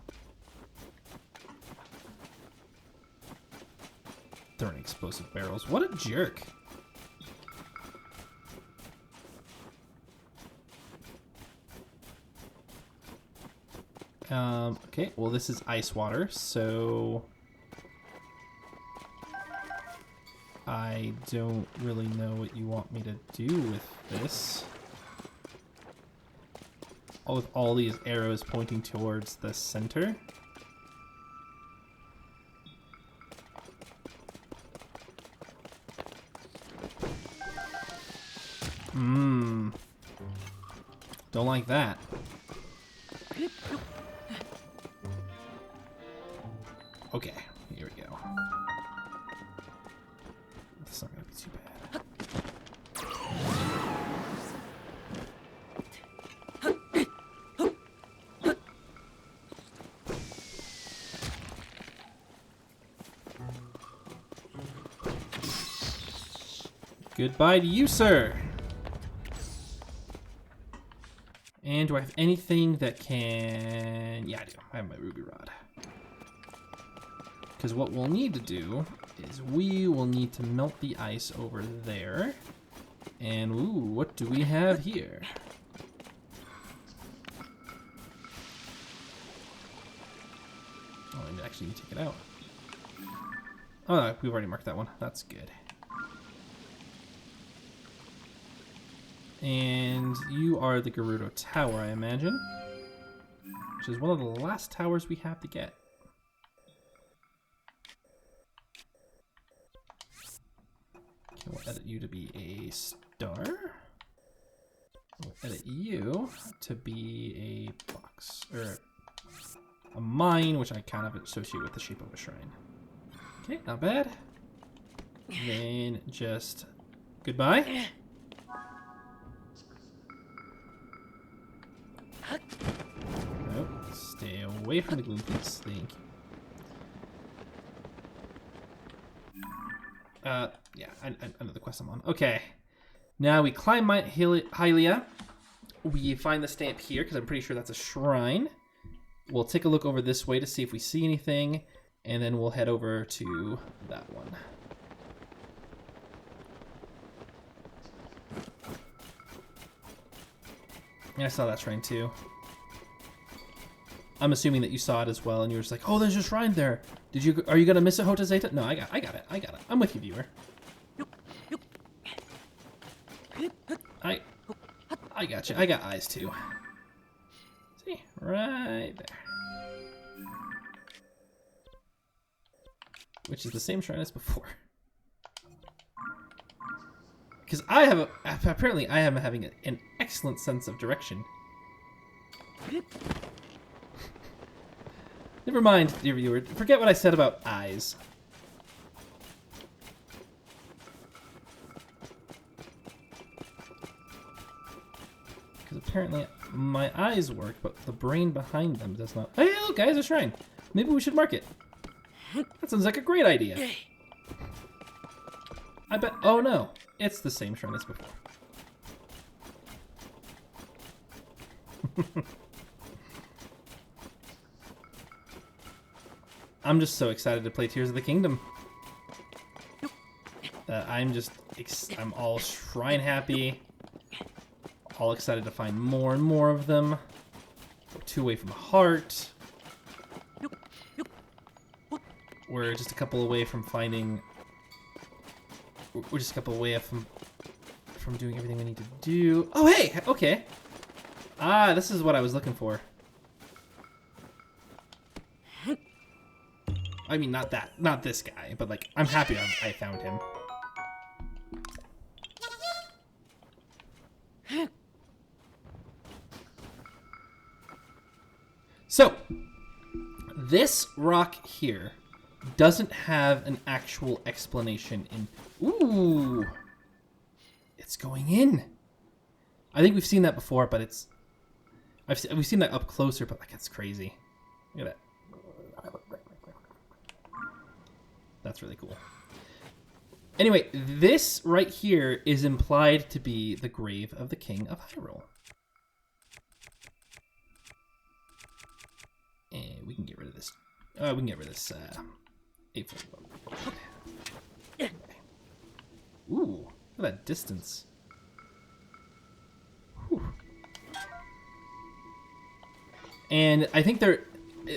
Throwing explosive barrels. What a jerk. Okay, well this is ice water, so I don't really know what you want me to do with this. With all these arrows pointing towards the center. Don't like that. Okay, here we go. It's not gonna be too bad. Goodbye to you, sir. And do I have anything that can... Yeah, I do. I have my ruby rod. Because what we'll need to do is we will need to melt the ice over there. And, ooh, what do we have here? Oh, I actually need to take it out. Oh, no, we've already marked that one. That's good. And you are the Gerudo Tower, I imagine. Which is one of the last towers we have to get. Okay, we'll edit you to be a star. We'll edit you to be a box, or a mine, which I kind of associate with the shape of a shrine. Okay, not bad. Then just goodbye. Nope. Stay away from the gloom, please. Thank you. Yeah, I know the quest I'm on. Okay. Now we climb Mount Hylia. We find the stamp here, because I'm pretty sure that's a shrine. We'll take a look over this way to see if we see anything, and then we'll head over to that one. Yeah, I saw that shrine too. I'm assuming that you saw it as well, and you were just like, "Oh, there's a shrine there. Are you gonna miss it, Hota Zeta?" No, I got it. I'm with you, viewer. I got you. I got eyes too. See, right there. Which is the same shrine as before. Because apparently I am having an excellent sense of direction. Never mind, dear viewer. Forget what I said about eyes. Because apparently my eyes work, but the brain behind them does not. Hey, look, guys, a shrine. Maybe we should mark it. That sounds like a great idea. I bet. Oh no, it's the same shrine as before. I'm just so excited to play Tears of the Kingdom. I'm all shrine happy. All excited to find more and more of them. We're 2 away from heart. We're just a couple away from finding. We're just a couple away from doing everything we need to do. Oh hey, okay. Ah, this is what I was looking for. I mean, not this guy, but like, I'm happy I found him. So, this rock here doesn't have an actual explanation in... Ooh! It's going in! I think we've seen that before, but it's... We've seen that up closer, but like, it's crazy. Look at that. That's really cool. Anyway, this right here is implied to be the grave of the King of Hyrule. And we can get rid of this. We can get rid of this 8-foot. Ooh, look at that distance. Whew. And I think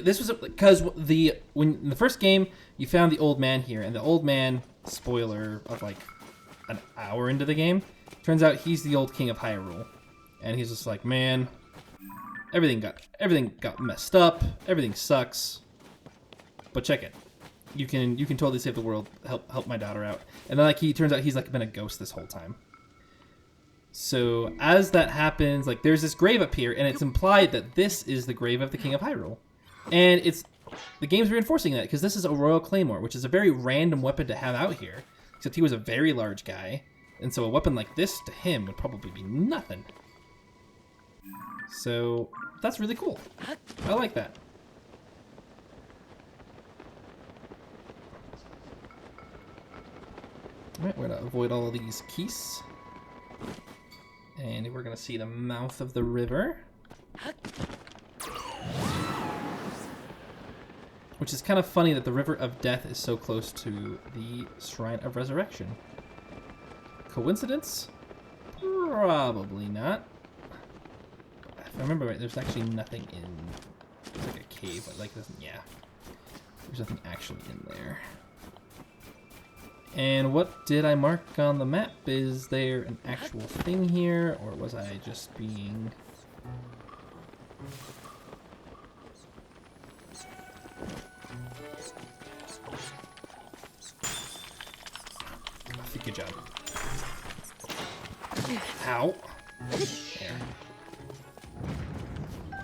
this was because when in the first game you found the old man here, and the old man, spoiler of like an hour into the game, turns out he's the old King of Hyrule, and he's just like, man, everything got messed up, everything sucks, but check it, you can totally save the world, help my daughter out, and then like he turns out he's like been a ghost this whole time. So as that happens, like there's this grave up here, and it's implied that this is the grave of the King of Hyrule. And the game's reinforcing that, because this is a Royal Claymore, which is a very random weapon to have out here. Except he was a very large guy, and so a weapon like this to him would probably be nothing. So that's really cool. I like that. Alright, we're gonna avoid all of these keys. And we're gonna see the mouth of the river. Which is kind of funny that the River of Death is so close to the Shrine of Resurrection. Coincidence? Probably not. If I remember right, there's actually nothing in... It's like a cave, but like, yeah. There's nothing actually in there. And what did I mark on the map? Is there an actual thing here, or was I just being... Good job. Ow. There. A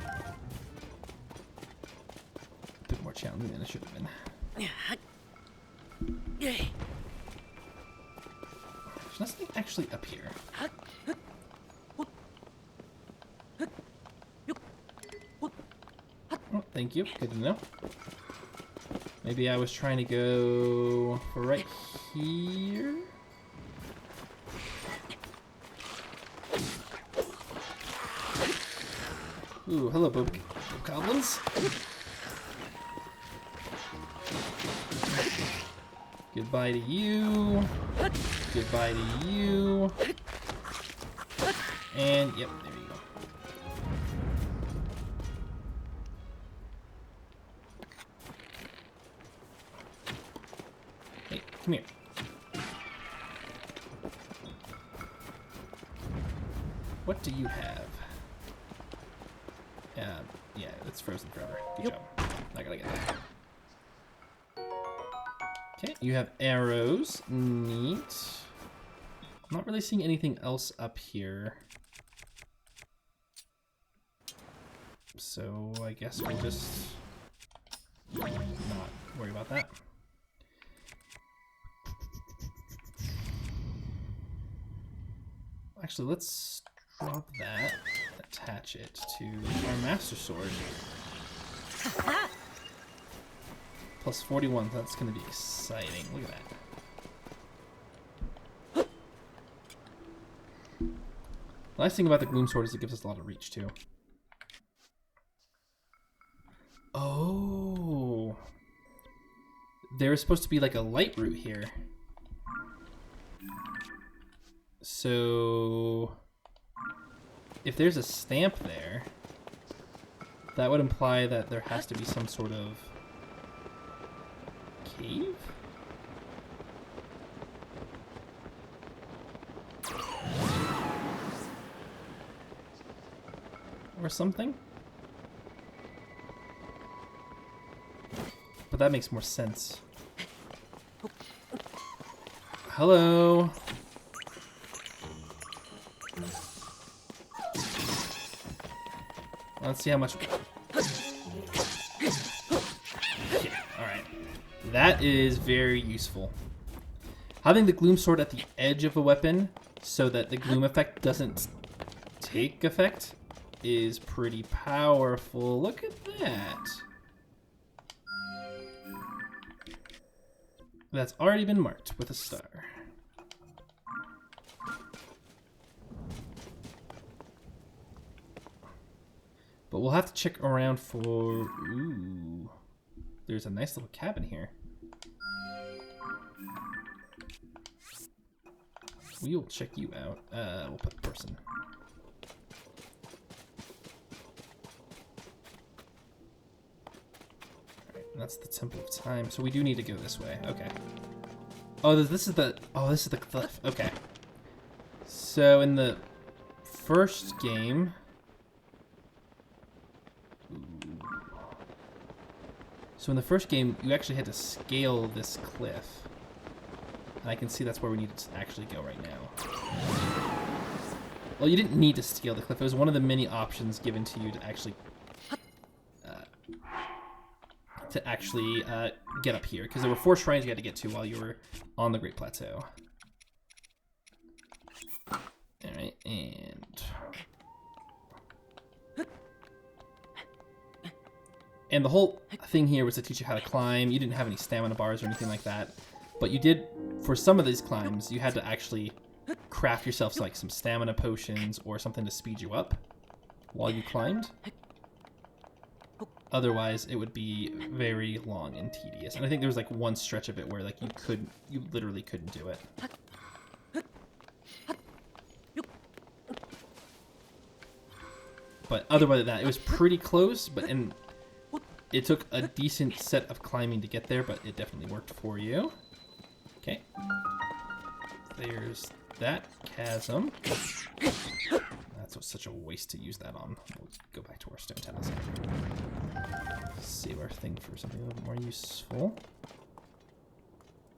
bit more challenging than it should have been. There's nothing actually up here. Oh, thank you. Good to know. Maybe I was trying to go for right here. Ooh, hello, goblins. Goodbye to you. Goodbye to you. And, yep, there you go. Come here. What do you have? Yeah, it's frozen forever. Good job. I gotta get that. Okay, you have arrows. Neat. I'm not really seeing anything else up here. So I guess we'll just not worry about that. Actually, let's drop that, attach it to our Master Sword. Plus 41, that's going to be exciting. Look at that. The nice thing about the Gloom Sword is it gives us a lot of reach, too. Oh. There is supposed to be like a light route here. So if there's a stamp there, that would imply that there has to be some sort of cave? Or something? But that makes more sense. Hello? Let's see how much... Yeah, alright. That is very useful. Having the Gloom Sword at the edge of a weapon so that the Gloom effect doesn't take effect is pretty powerful. Look at that. That's already been marked with a star. But we'll have to check around for... Ooh. There's a nice little cabin here. We'll check you out. We'll put person. Alright, that's the Temple of Time. So we do need to go this way. Okay. Oh, this is the... Oh, this is the cliff. Okay. So in the first game... So in the first game, you actually had to scale this cliff. And I can see that's where we need to actually go right now. Well, you didn't need to scale the cliff. It was one of the many options given to you to actually... get up here. Because there were 4 shrines you had to get to while you were on the Great Plateau. Alright, and... And the whole thing here was to teach you how to climb. You didn't have any stamina bars or anything like that. But you did, for some of these climbs, you had to actually craft yourself like some stamina potions or something to speed you up while you climbed. Otherwise, it would be very long and tedious. And I think there was like one stretch of it where like you literally couldn't do it. But other than that, it was pretty close, it took a decent set of climbing to get there, but it definitely worked for you. Okay. There's that chasm. That's such a waste to use that on. We'll go back to our stone task. Save our thing for something a little bit more useful.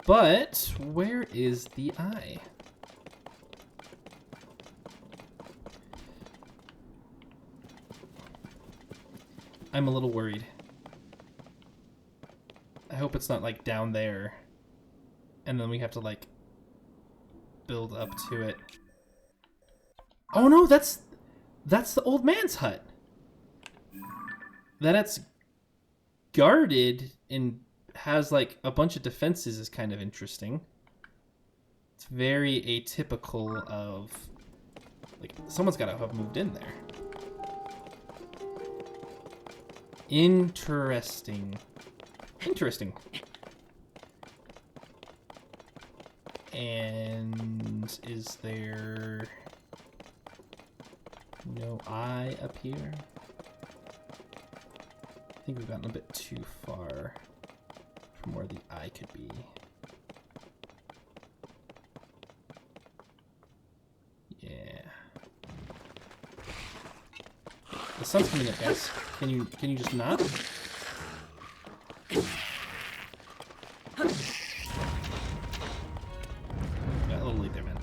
But where is the eye? I'm a little worried. I hope it's not like down there and then we have to like build up to it. Oh no, that's the old man's hut. That it's guarded and has like a bunch of defenses is kind of interesting. It's very atypical of like someone's got to have moved in there. Interesting. Interesting. And is there no eye up here? I think we've gotten a bit too far from where the eye could be. sun's coming up, guys. Can you just not? Yeah, a little late there, man.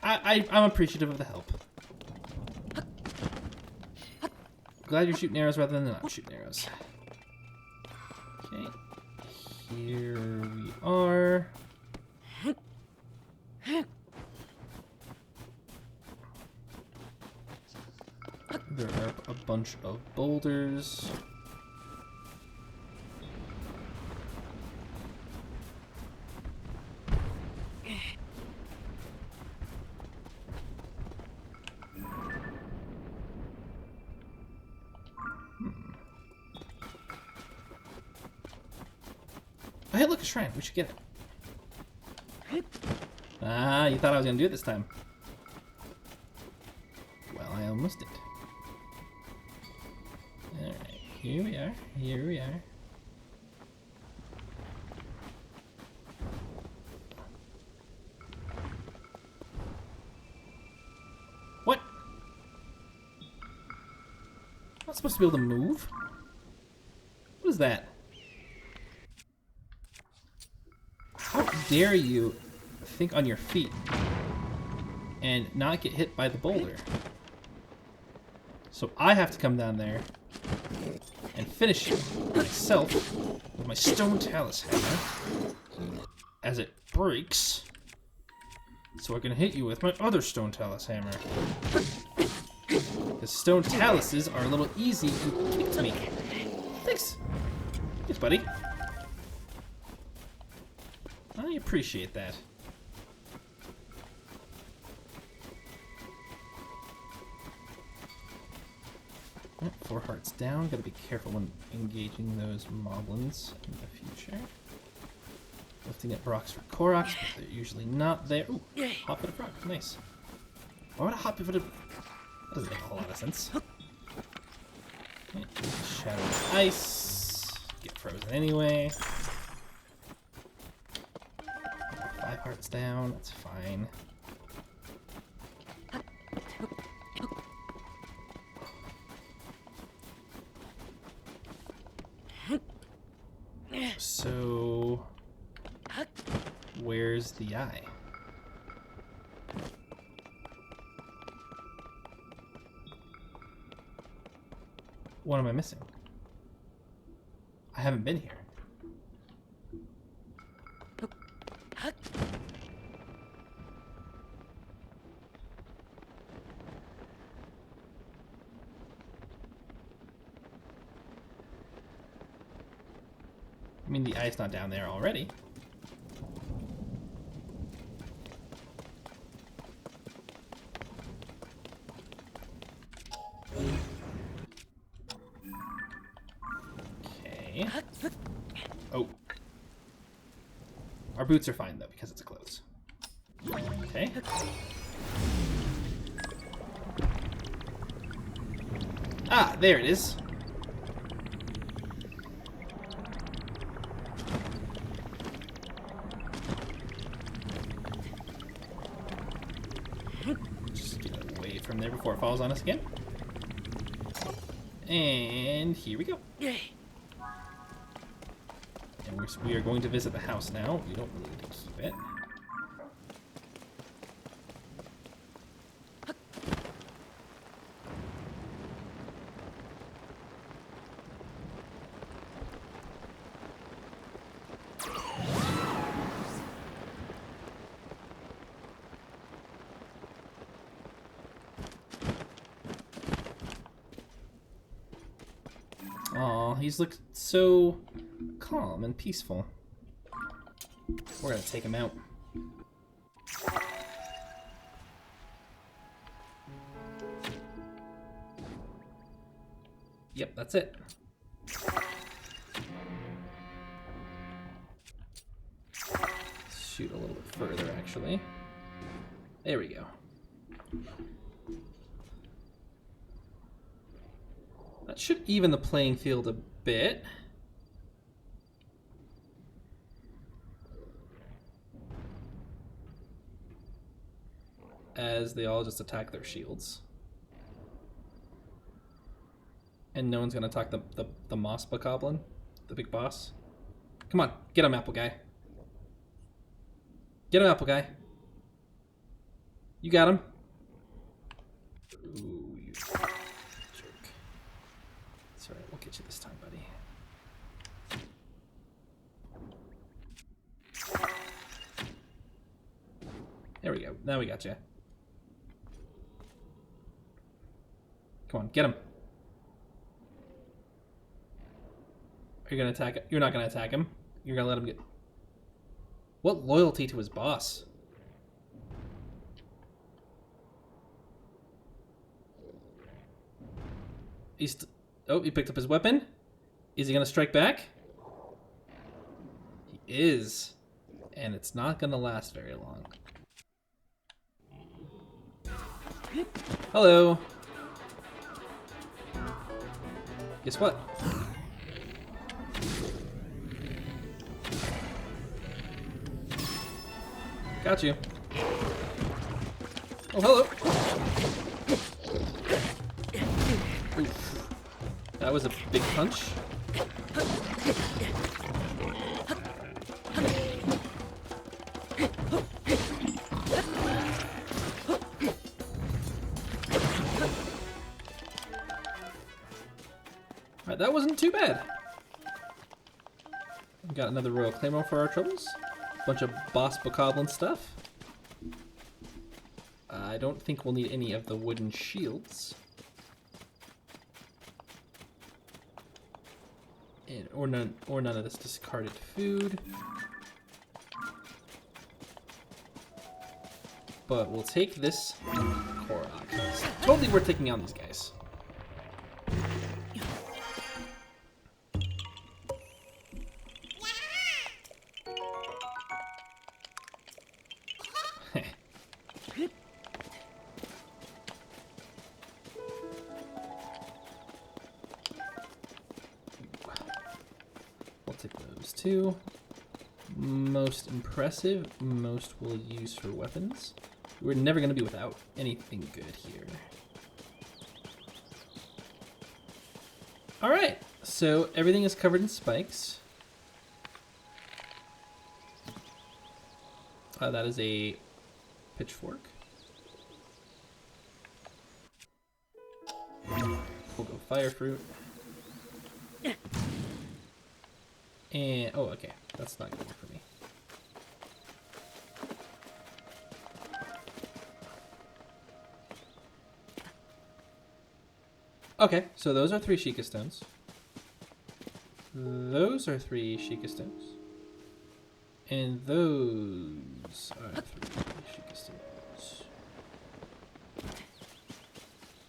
I'm appreciative of the help. Glad you're shooting arrows rather than not shooting arrows. Okay. Here we are. There are a bunch of boulders. Oh, hey, look, a shrine. We should get it. Ah, you thought I was going to do it this time. Well, I almost did. Alright, here we are. Here we are. What? I'm not supposed to be able to move? What is that? How dare you think on your feet and not get hit by the boulder? So I have to come down there and finish you myself with my stone Tallus hammer as it breaks, so I can hit you with my other stone Tallus hammer. Because stone Talluses are a little easy to kick to me. Thanks. Thanks, buddy. I appreciate that. Oh, 4 hearts down. Gotta be careful when engaging those moblins in the future. Lifting up rocks for Koroks, but they're usually not there. Ooh, hot-footed frog. Nice. Why would a hot-footed... That doesn't make a whole lot of sense. Okay, shadow of ice. Get frozen anyway. 5 hearts down. That's fine. So, where's the eye? What am I missing? I haven't been here. I mean, the eye's not down there already. Okay. Oh. Our boots are fine, though, because it's clothes. Okay. Ah, there it is. Just get away from there before it falls on us again. And here we go. And we are going to visit the house now. We don't really need to keep it. Aw, he's looked so calm and peaceful. We're gonna take him out. Yep, that's it. Shoot a little bit further, actually. There we go. That should even the playing field a bit. As they all just attack their shields. And no one's gonna attack the moss bokoblin, the big boss. Come on, get him, apple guy. Get him, apple guy. You got him. Ooh, you jerk. It's alright, we'll get you this time, buddy. There we go. Now we got you. Come on, get him. Are you gonna attack him? You're not gonna attack him. You're gonna let him get... What loyalty to his boss? Oh, he picked up his weapon. Is he gonna strike back? He is. And it's not gonna last very long. Hello. Guess what? Got you. Oh, hello. Oof. That was a big punch. Alright, that wasn't too bad. We got another Royal Claymore for our troubles. Bunch of boss bokoblin stuff. I don't think we'll need any of the wooden shields. Or none of this discarded food. But we'll take this Korok. It's totally worth taking on these guys. We'll take those two. Most impressive, most we'll use for weapons. We're never going to be without anything good here. Alright, so everything is covered in spikes. That is a pitchfork. We'll go fire fruit. And, oh, okay. That's not good for me. Okay, so those are 3 Sheikah stones. Those are 3 Sheikah stones. And those are 3 Sheikah stones.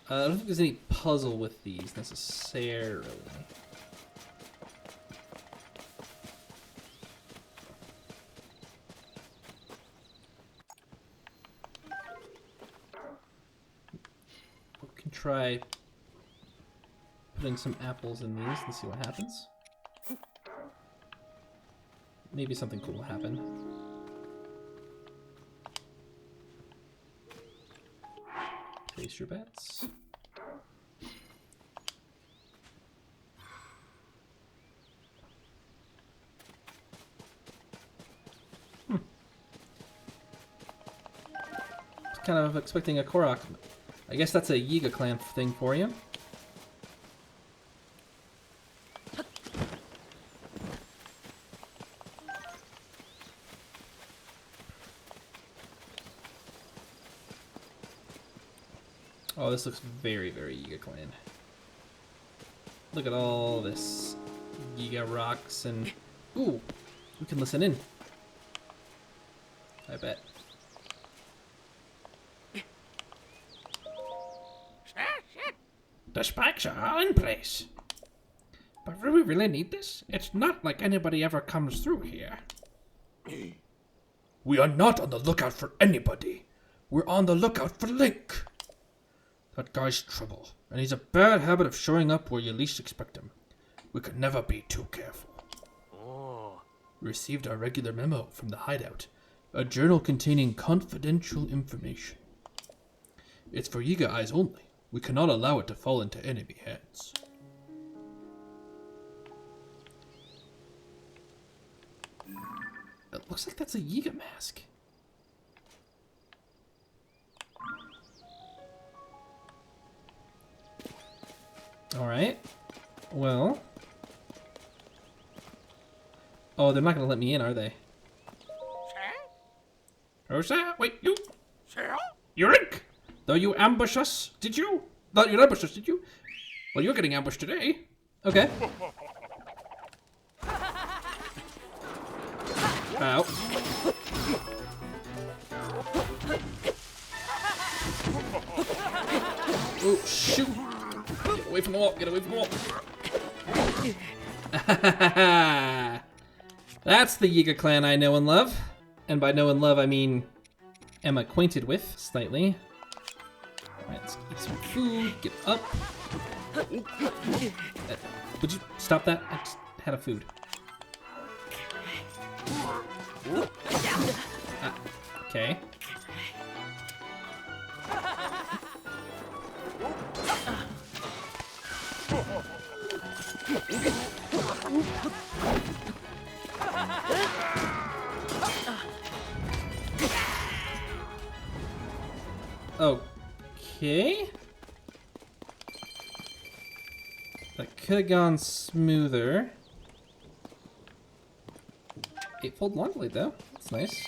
I don't think there's any puzzle with these necessarily. We can try putting some apples in these and see what happens. Maybe something cool will happen. Place your bets. Kind of expecting a Korok. I guess that's a Yiga clan thing for you. Oh, this looks very, very Yiga clan. Look at all this Yiga rocks and... Ooh, we can listen in. I bet. The spikes are all in place. But do we really need this? It's not like anybody ever comes through here. We are not on the lookout for anybody. We're on the lookout for Link. That guy's trouble, and he's a bad habit of showing up where you least expect him. We could never be too careful. Oh. We received our regular memo from the hideout, a journal containing confidential information. It's for Yiga eyes only. We cannot allow it to fall into enemy hands. Looks like that's a Yiga mask. Alright. Well. Oh, they're not going to let me in, are they? Rosa, wait, you. You're in. Though you ambush us, did you? Thought you'd ambush us, did you? Well, you're getting ambushed today. Okay. Ow. Oh, shoot. Get away from the wall. Get away from the wall. That's the Yiga clan I know and love. And by know and love, I mean am acquainted with slightly. Alright, let's eat some food. Get up. Would you stop that? I just had a food. Okay. Okay. That could have gone smoother. Eightfold long blade though. That's nice.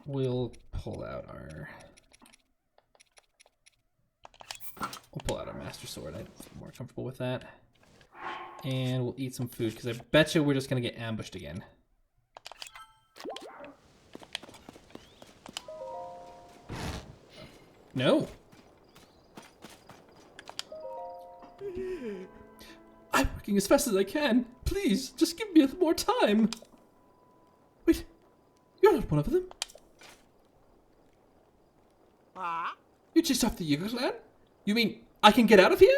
We'll pull out our master sword. I'm more comfortable with that. And we'll eat some food because I bet you we're just gonna get ambushed again. No. I'm working as fast as I can. Please, just give me more time. Wait, you're not one of them. You chased off the Yiga clan? You mean I can get out of here?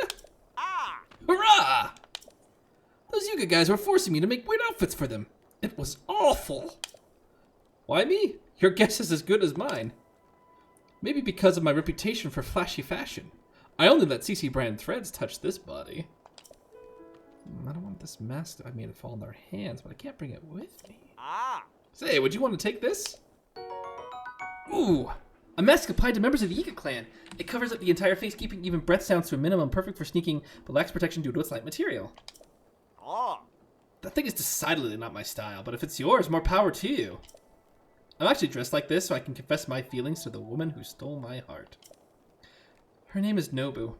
Hurrah! Those Yiga guys were forcing me to make weird outfits for them. It was awful. Why me? Your guess is as good as mine. Maybe because of my reputation for flashy fashion. I only let CC brand threads touch this body. I don't want this mask I made to fall in their hands, but I can't bring it with me. Say, would you want to take this? Ooh, a mask applied to members of the Yiga clan. It covers up the entire face, keeping even breath sounds to a minimum, perfect for sneaking, but lacks protection due to its light material. That thing is decidedly not my style, but if it's yours, more power to you. I'm actually dressed like this so I can confess my feelings to the woman who stole my heart. Her name is Nobu.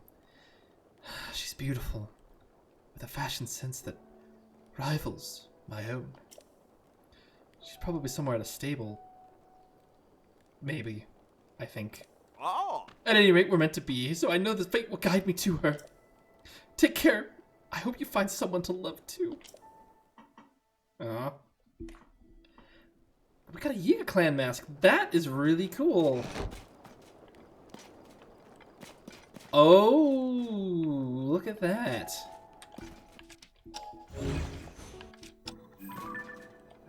She's beautiful, with a fashion sense that rivals my own. She's probably somewhere at a stable. Maybe, I think. At any rate, we're meant to be, so I know that fate will guide me to her. Take care. I hope you find someone to love too. Aw. We got a Yiga clan mask. That is really cool. Oh, look at that.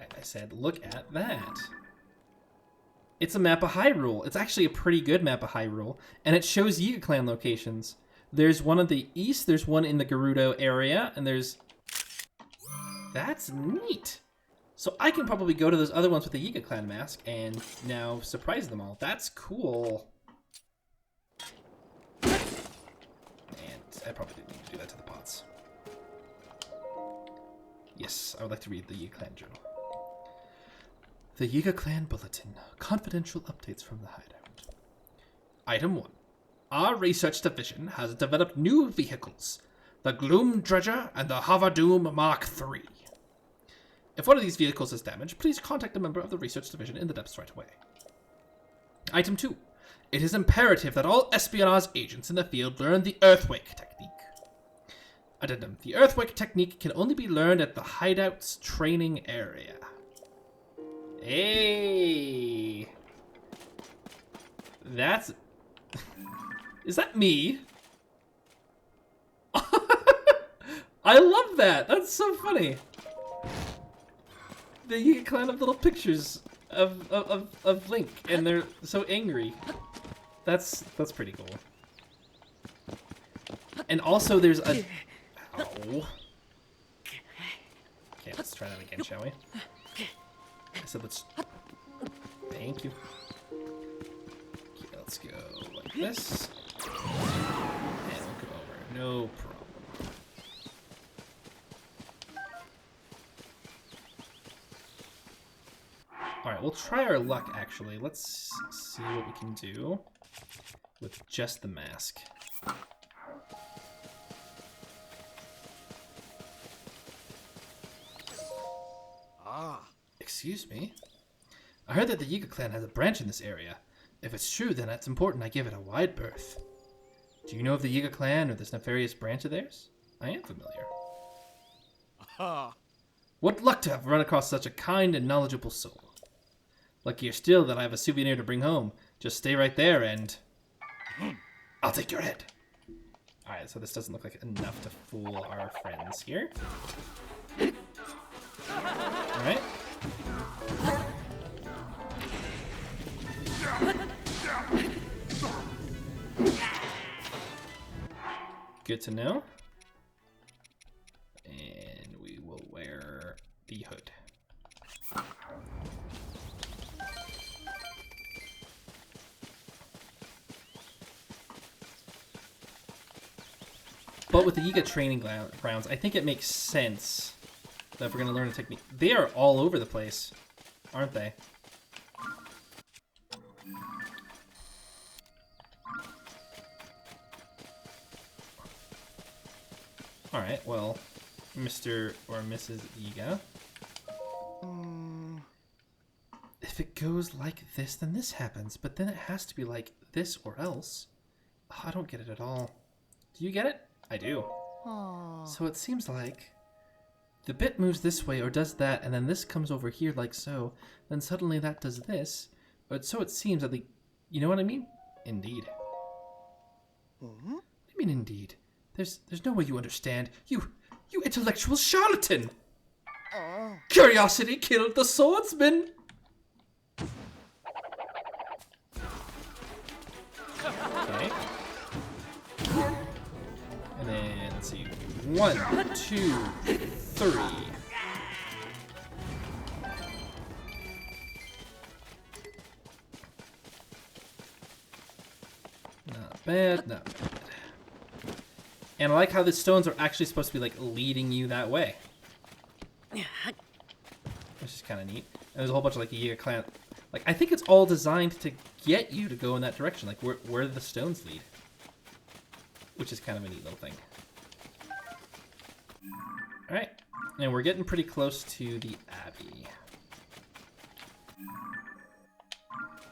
I said, look at that. It's a map of Hyrule. It's actually a pretty good map of Hyrule. And it shows Yiga clan locations. There's one in the east, there's one in the Gerudo area, and there's... That's neat. So I can probably go to those other ones with the Yiga clan mask and now surprise them all. That's cool. And I probably didn't need to do that to the pots. Yes, I would like to read the Yiga clan journal. The Yiga clan bulletin. Confidential updates from the hideout. Item 1. Our research division has developed new vehicles. The Gloom Dredger and the Havadoom Mark III. If one of these vehicles is damaged, please contact a member of the research division in the depths right away. Item 2. It is imperative that all espionage agents in the field learn the Earthquake technique. Addendum. The Earthquake technique can only be learned at the hideout's training area. Hey! That's... Is that me? I love that! That's so funny! The Yiga clan of little pictures of Link, and they're so angry. That's pretty cool. And also there's a... Oh. Okay, let's try that again, shall we? I said let's... Thank you. Okay, let's go like this. And we'll go over. No problem. Alright, we'll try our luck, actually. Let's see what we can do with just the mask. Ah. Excuse me? I heard that the Yiga clan has a branch in this area. If it's true, then it's important I give it a wide berth. Do you know of the Yiga clan or this nefarious branch of theirs? I am familiar. Ah. What luck to have run across such a kind and knowledgeable soul. Luckier still that I have a souvenir to bring home. Just stay right there and... I'll take your head. Alright, so this doesn't look like enough to fool our friends here. Alright. Good to know. And we will wear the hood. But with the Yiga training grounds, I think it makes sense that if we're going to learn a technique. They are all over the place, aren't they? Alright, well, Mr. or Mrs. Yiga. If it goes like this, then this happens. But then it has to be like this or else. Oh, I don't get it at all. Do you get it? I do. So it seems like the bit moves this way or does that, and then this comes over here like so. Then suddenly that does this. But so it seems that the... You know what I mean? Indeed. What do you mean, indeed? There's no way you understand. You intellectual charlatan! Curiosity killed the swordsman! Okay. And then, let's see. 1, 2, 3. Not bad, not bad. And I like how the stones are actually supposed to be, like, leading you that way. Which is kind of neat. And there's a whole bunch of, like, Yiga clan... Like, I think it's all designed to get you to go in that direction. Like, where the stones lead. Which is kind of a neat little thing. Alright. And we're getting pretty close to the Abbey.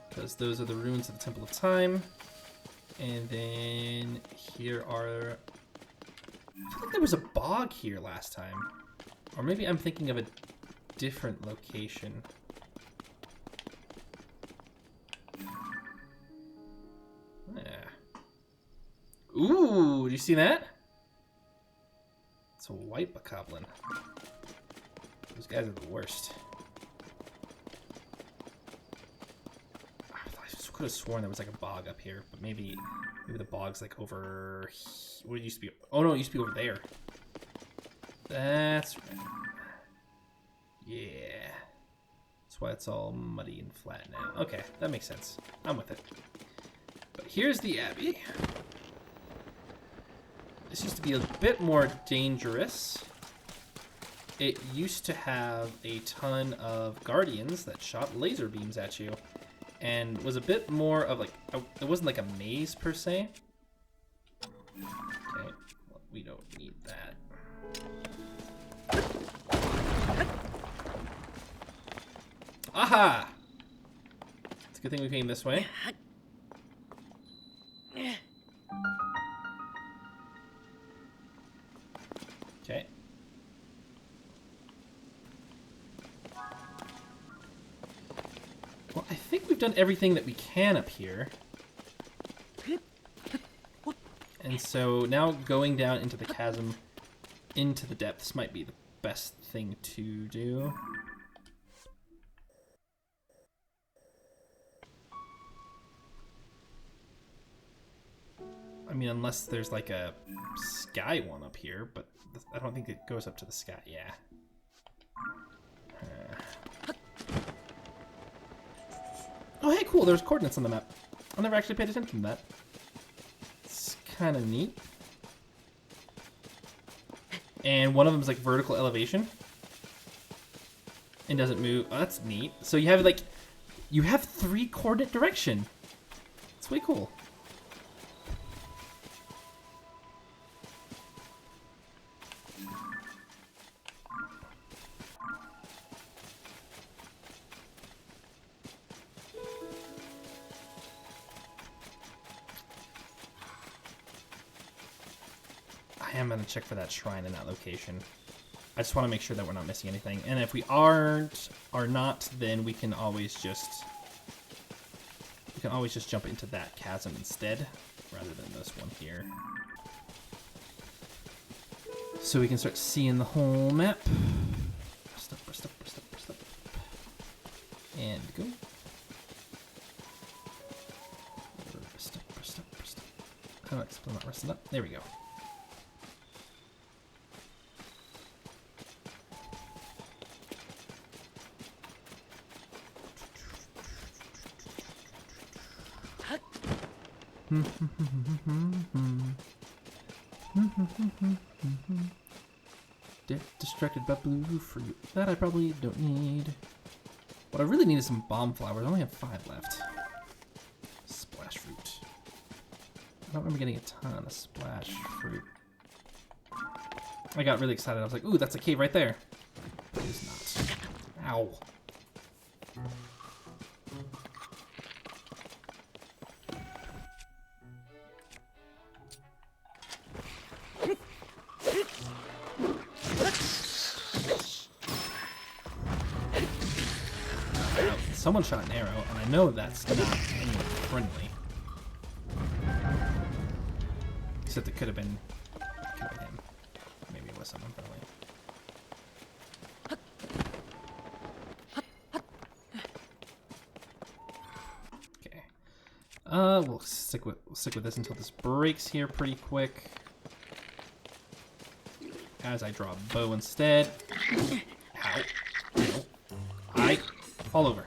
Because those are the ruins of the Temple of Time. And then here are... I feel like there was a bog here last time. Or maybe I'm thinking of a different location. Yeah. Ooh, did you see that? It's a white bokoblin. Those guys are the worst. I could have sworn there was like a bog up here, but maybe the bog's like over... What it used to be? Oh no, it used to be over there. That's right. Yeah. That's why it's all muddy and flat now. Okay, that makes sense. I'm with it. But here's the Abbey. This used to be a bit more dangerous. It used to have a ton of guardians that shot laser beams at you. And was a bit more of like... It wasn't like a maze per se. Okay, well, we don't need that. Aha! It's a good thing we came this way. Okay. Well, I think we've done everything that we can up here. And so now going down into the chasm, into the depths might be the best thing to do. I mean, unless there's like a sky one up here, but I don't think it goes up to the sky. Yeah. Oh, hey, cool. There's coordinates on the map. I never actually paid attention to that. It's kind of neat. And one of them is like vertical elevation. And doesn't move. Oh, that's neat. So you have like, you have 3 coordinate direction. It's way cool. I am going to check for that shrine in that location. I just want to make sure that we're not missing anything. And if we are not, then we can always just jump into that chasm instead, rather than this one here. So we can start seeing the whole map. Rest up, rest up, rest up, rest up. And go. Rest up, rest up, rest up. Oh, it's still not resting up. There we go. Distracted Babul fruit. That I probably don't need. What I really need is some bomb flowers. I only have 5 left. Splash fruit. I don't remember getting a ton of splash fruit. I got really excited. I was like, ooh, that's a cave right there. It is not. Ow. Someone shot an arrow, and I know that's not anyone friendly. Except it could have been him. Maybe it was someone friendly. Okay. We'll stick with this until this breaks here pretty quick. As I draw a bow instead. Ow. Ow. I fall over.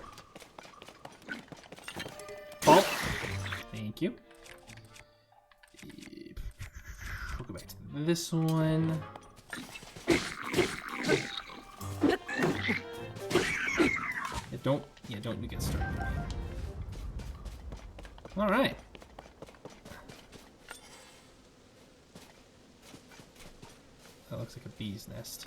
Fall. Thank you. We'll go back to this one. Don't you get started. All right. That looks like a bee's nest.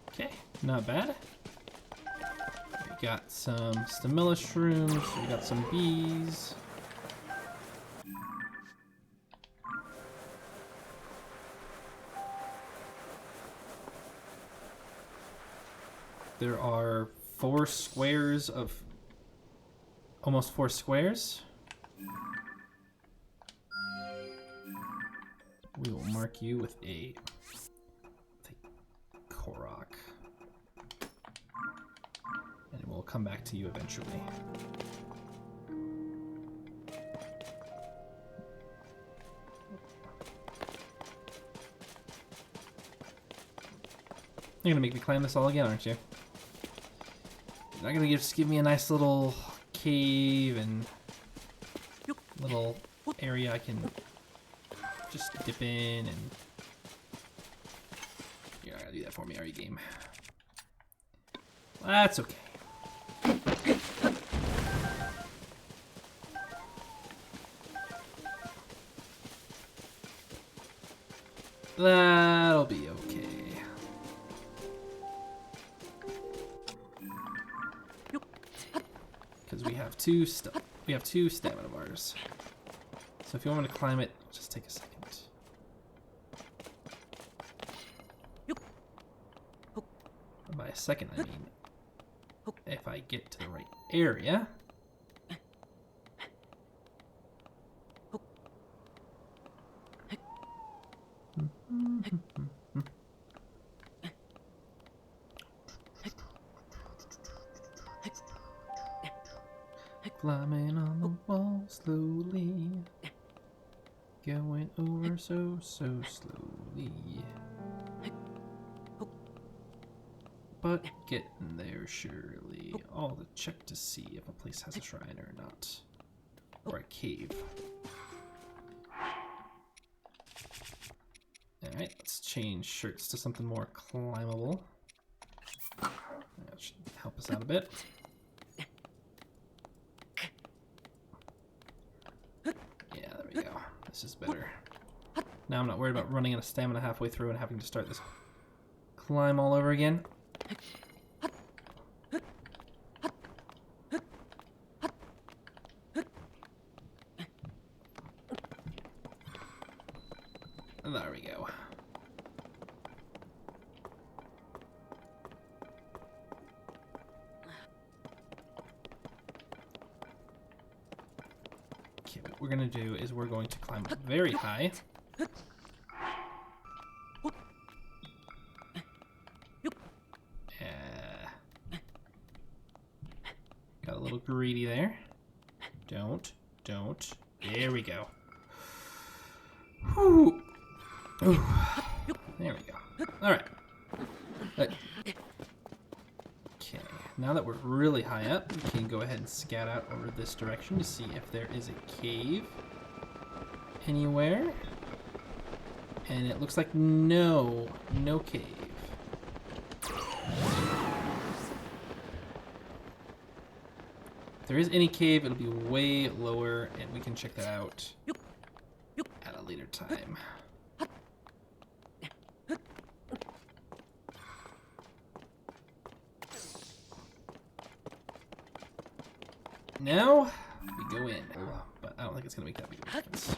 Okay, not bad. We got some stamilla shrooms, we got some bees. There are 4 squares of almost 4 squares. We will mark you with a Korok. And we'll come back to you eventually. You're gonna make me climb this all again, aren't you? You're not gonna just give me a nice little cave and little area I can just dip in and... You're not gonna do that for me, are you, game? That's okay. That'll be okay. Because we have two stamina bars. So if you want me to climb it, just take a second. And by a second, I mean if I get to the right area. Climbing on the wall slowly. Going over so slowly. But getting there surely. All to check to see if a place has a shrine or not. Or a cave. Alright, let's change shirts to something more climbable. That should help us out a bit. Yeah, there we go. This is better. Now I'm not worried about running out of stamina halfway through and having to start this climb all over again. There we go. Okay, what we're gonna do is we're going to climb up very high. Got a little greedy there. Don't. There we go. Whew. Ooh. There we go. Alright. Okay, now that we're really high up, we can go ahead and scout out over this direction to see if there is a cave anywhere. And it looks like no cave. If there is any cave, it'll be way lower, and we can check that out at a later time. Now we go in, but I don't think it's gonna make that big of a difference.